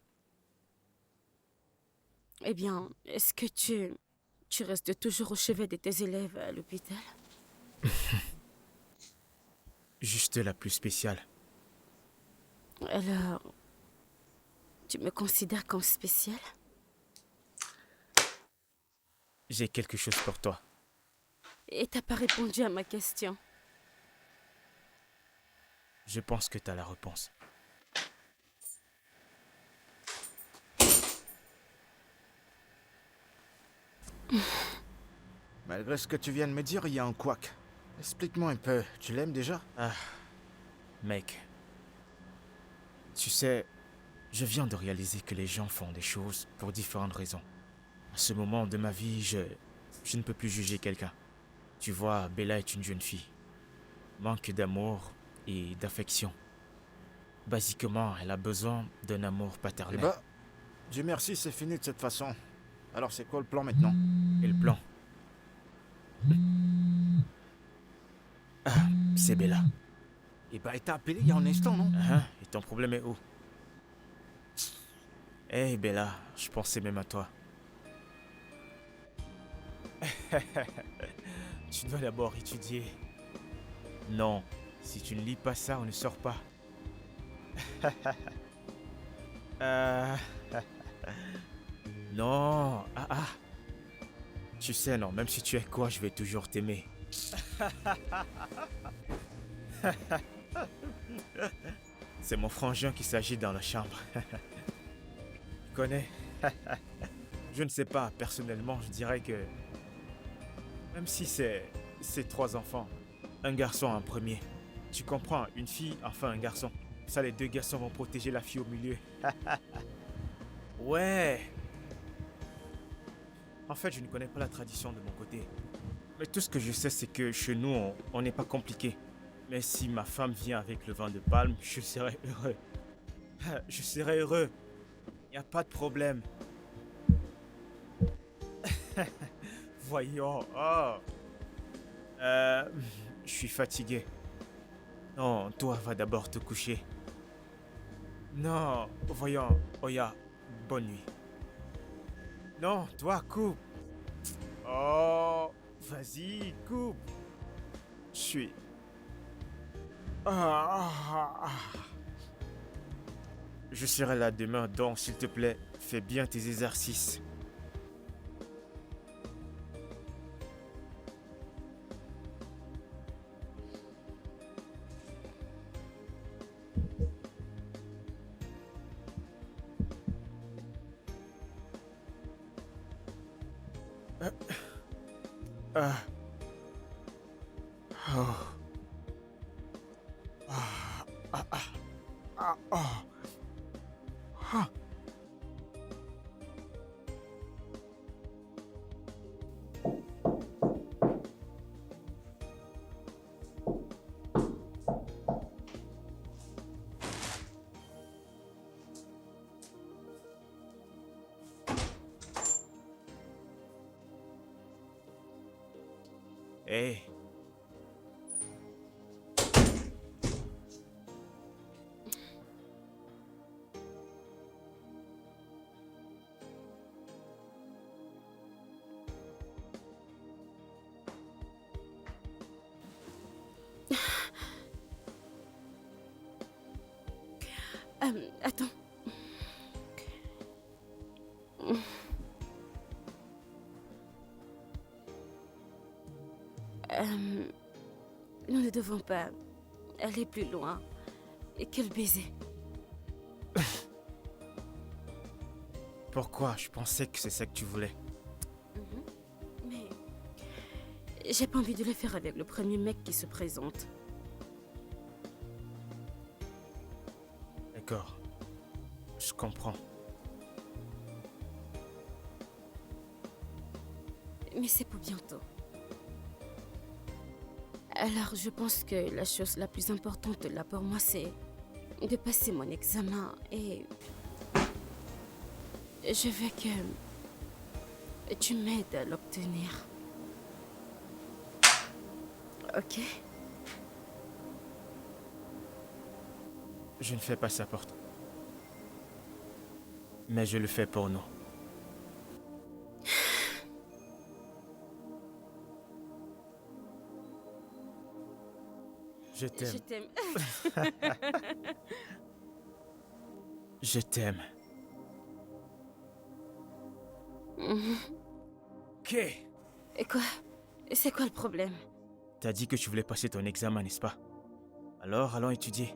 Eh bien, est-ce que tu restes toujours au chevet de tes élèves à l'hôpital? Juste la plus spéciale. Alors, tu me considères comme spécial? J'ai quelque chose pour toi. Et t'as pas répondu à ma question. Je pense que t'as la réponse. Malgré ce que tu viens de me dire, il y a un couac. Explique-moi un peu, tu l'aimes déjà? Mec, tu sais, je viens de réaliser que les gens font des choses pour différentes raisons. À ce moment de ma vie, je ne peux plus juger quelqu'un. Tu vois, Bella est une jeune fille. Manque d'amour et d'affection. Basiquement, elle a besoin d'un amour paternel. Eh bah, Dieu merci, c'est fini de cette façon. Alors c'est quoi le plan maintenant? Et le plan? C'est Bella. Eh ben, elle t'a appelé il y a un instant, non? Hein? Et ton problème est où? Hey Bella, je pensais même à toi. Tu dois d'abord étudier. Non, si tu ne lis pas ça, on ne sort pas. Euh, Non, Tu sais, non, même si tu es quoi, je vais toujours t'aimer. C'est mon frangin qui s'agit dans la chambre. Tu connais? Je ne sais pas, personnellement, je dirais que... Même si c'est 3 enfants, un garçon en premier. Tu comprends, une fille, enfin un garçon. Ça, les 2 garçons vont protéger la fille au milieu. Ouais. En fait, je ne connais pas la tradition de mon côté. Mais tout ce que je sais, c'est que chez nous, on n'est pas compliqué. Mais si ma femme vient avec le vin de palme, je serai heureux. Je serai heureux. Il n'y a pas de problème. Voyons. Oh. Je suis fatigué. Non, toi, va d'abord te coucher. Non, voyons. Oya, bonne nuit. Non, toi, coupe. Oh, vas-y, coupe. Je suis... Je serai là demain, donc s'il te plaît, fais bien tes exercices. Oh. Hey. Attends. Nous ne devons pas aller plus loin. Et quel baiser. Pourquoi? Je pensais que c'est ça que tu voulais. Mais j'ai pas envie de le faire avec le premier mec qui se présente. D'accord. Je comprends. Mais c'est pour bientôt. Alors, je pense que la chose la plus importante là pour moi, c'est de passer mon examen et je veux que tu m'aides à l'obtenir. Ok? Je ne fais pas ça pour toi. Mais je le fais pour nous. Je t'aime. Je t'aime. Je t'aime. Ok. Et quoi? C'est quoi le problème? T'as dit que tu voulais passer ton examen, n'est-ce pas? Alors, allons étudier.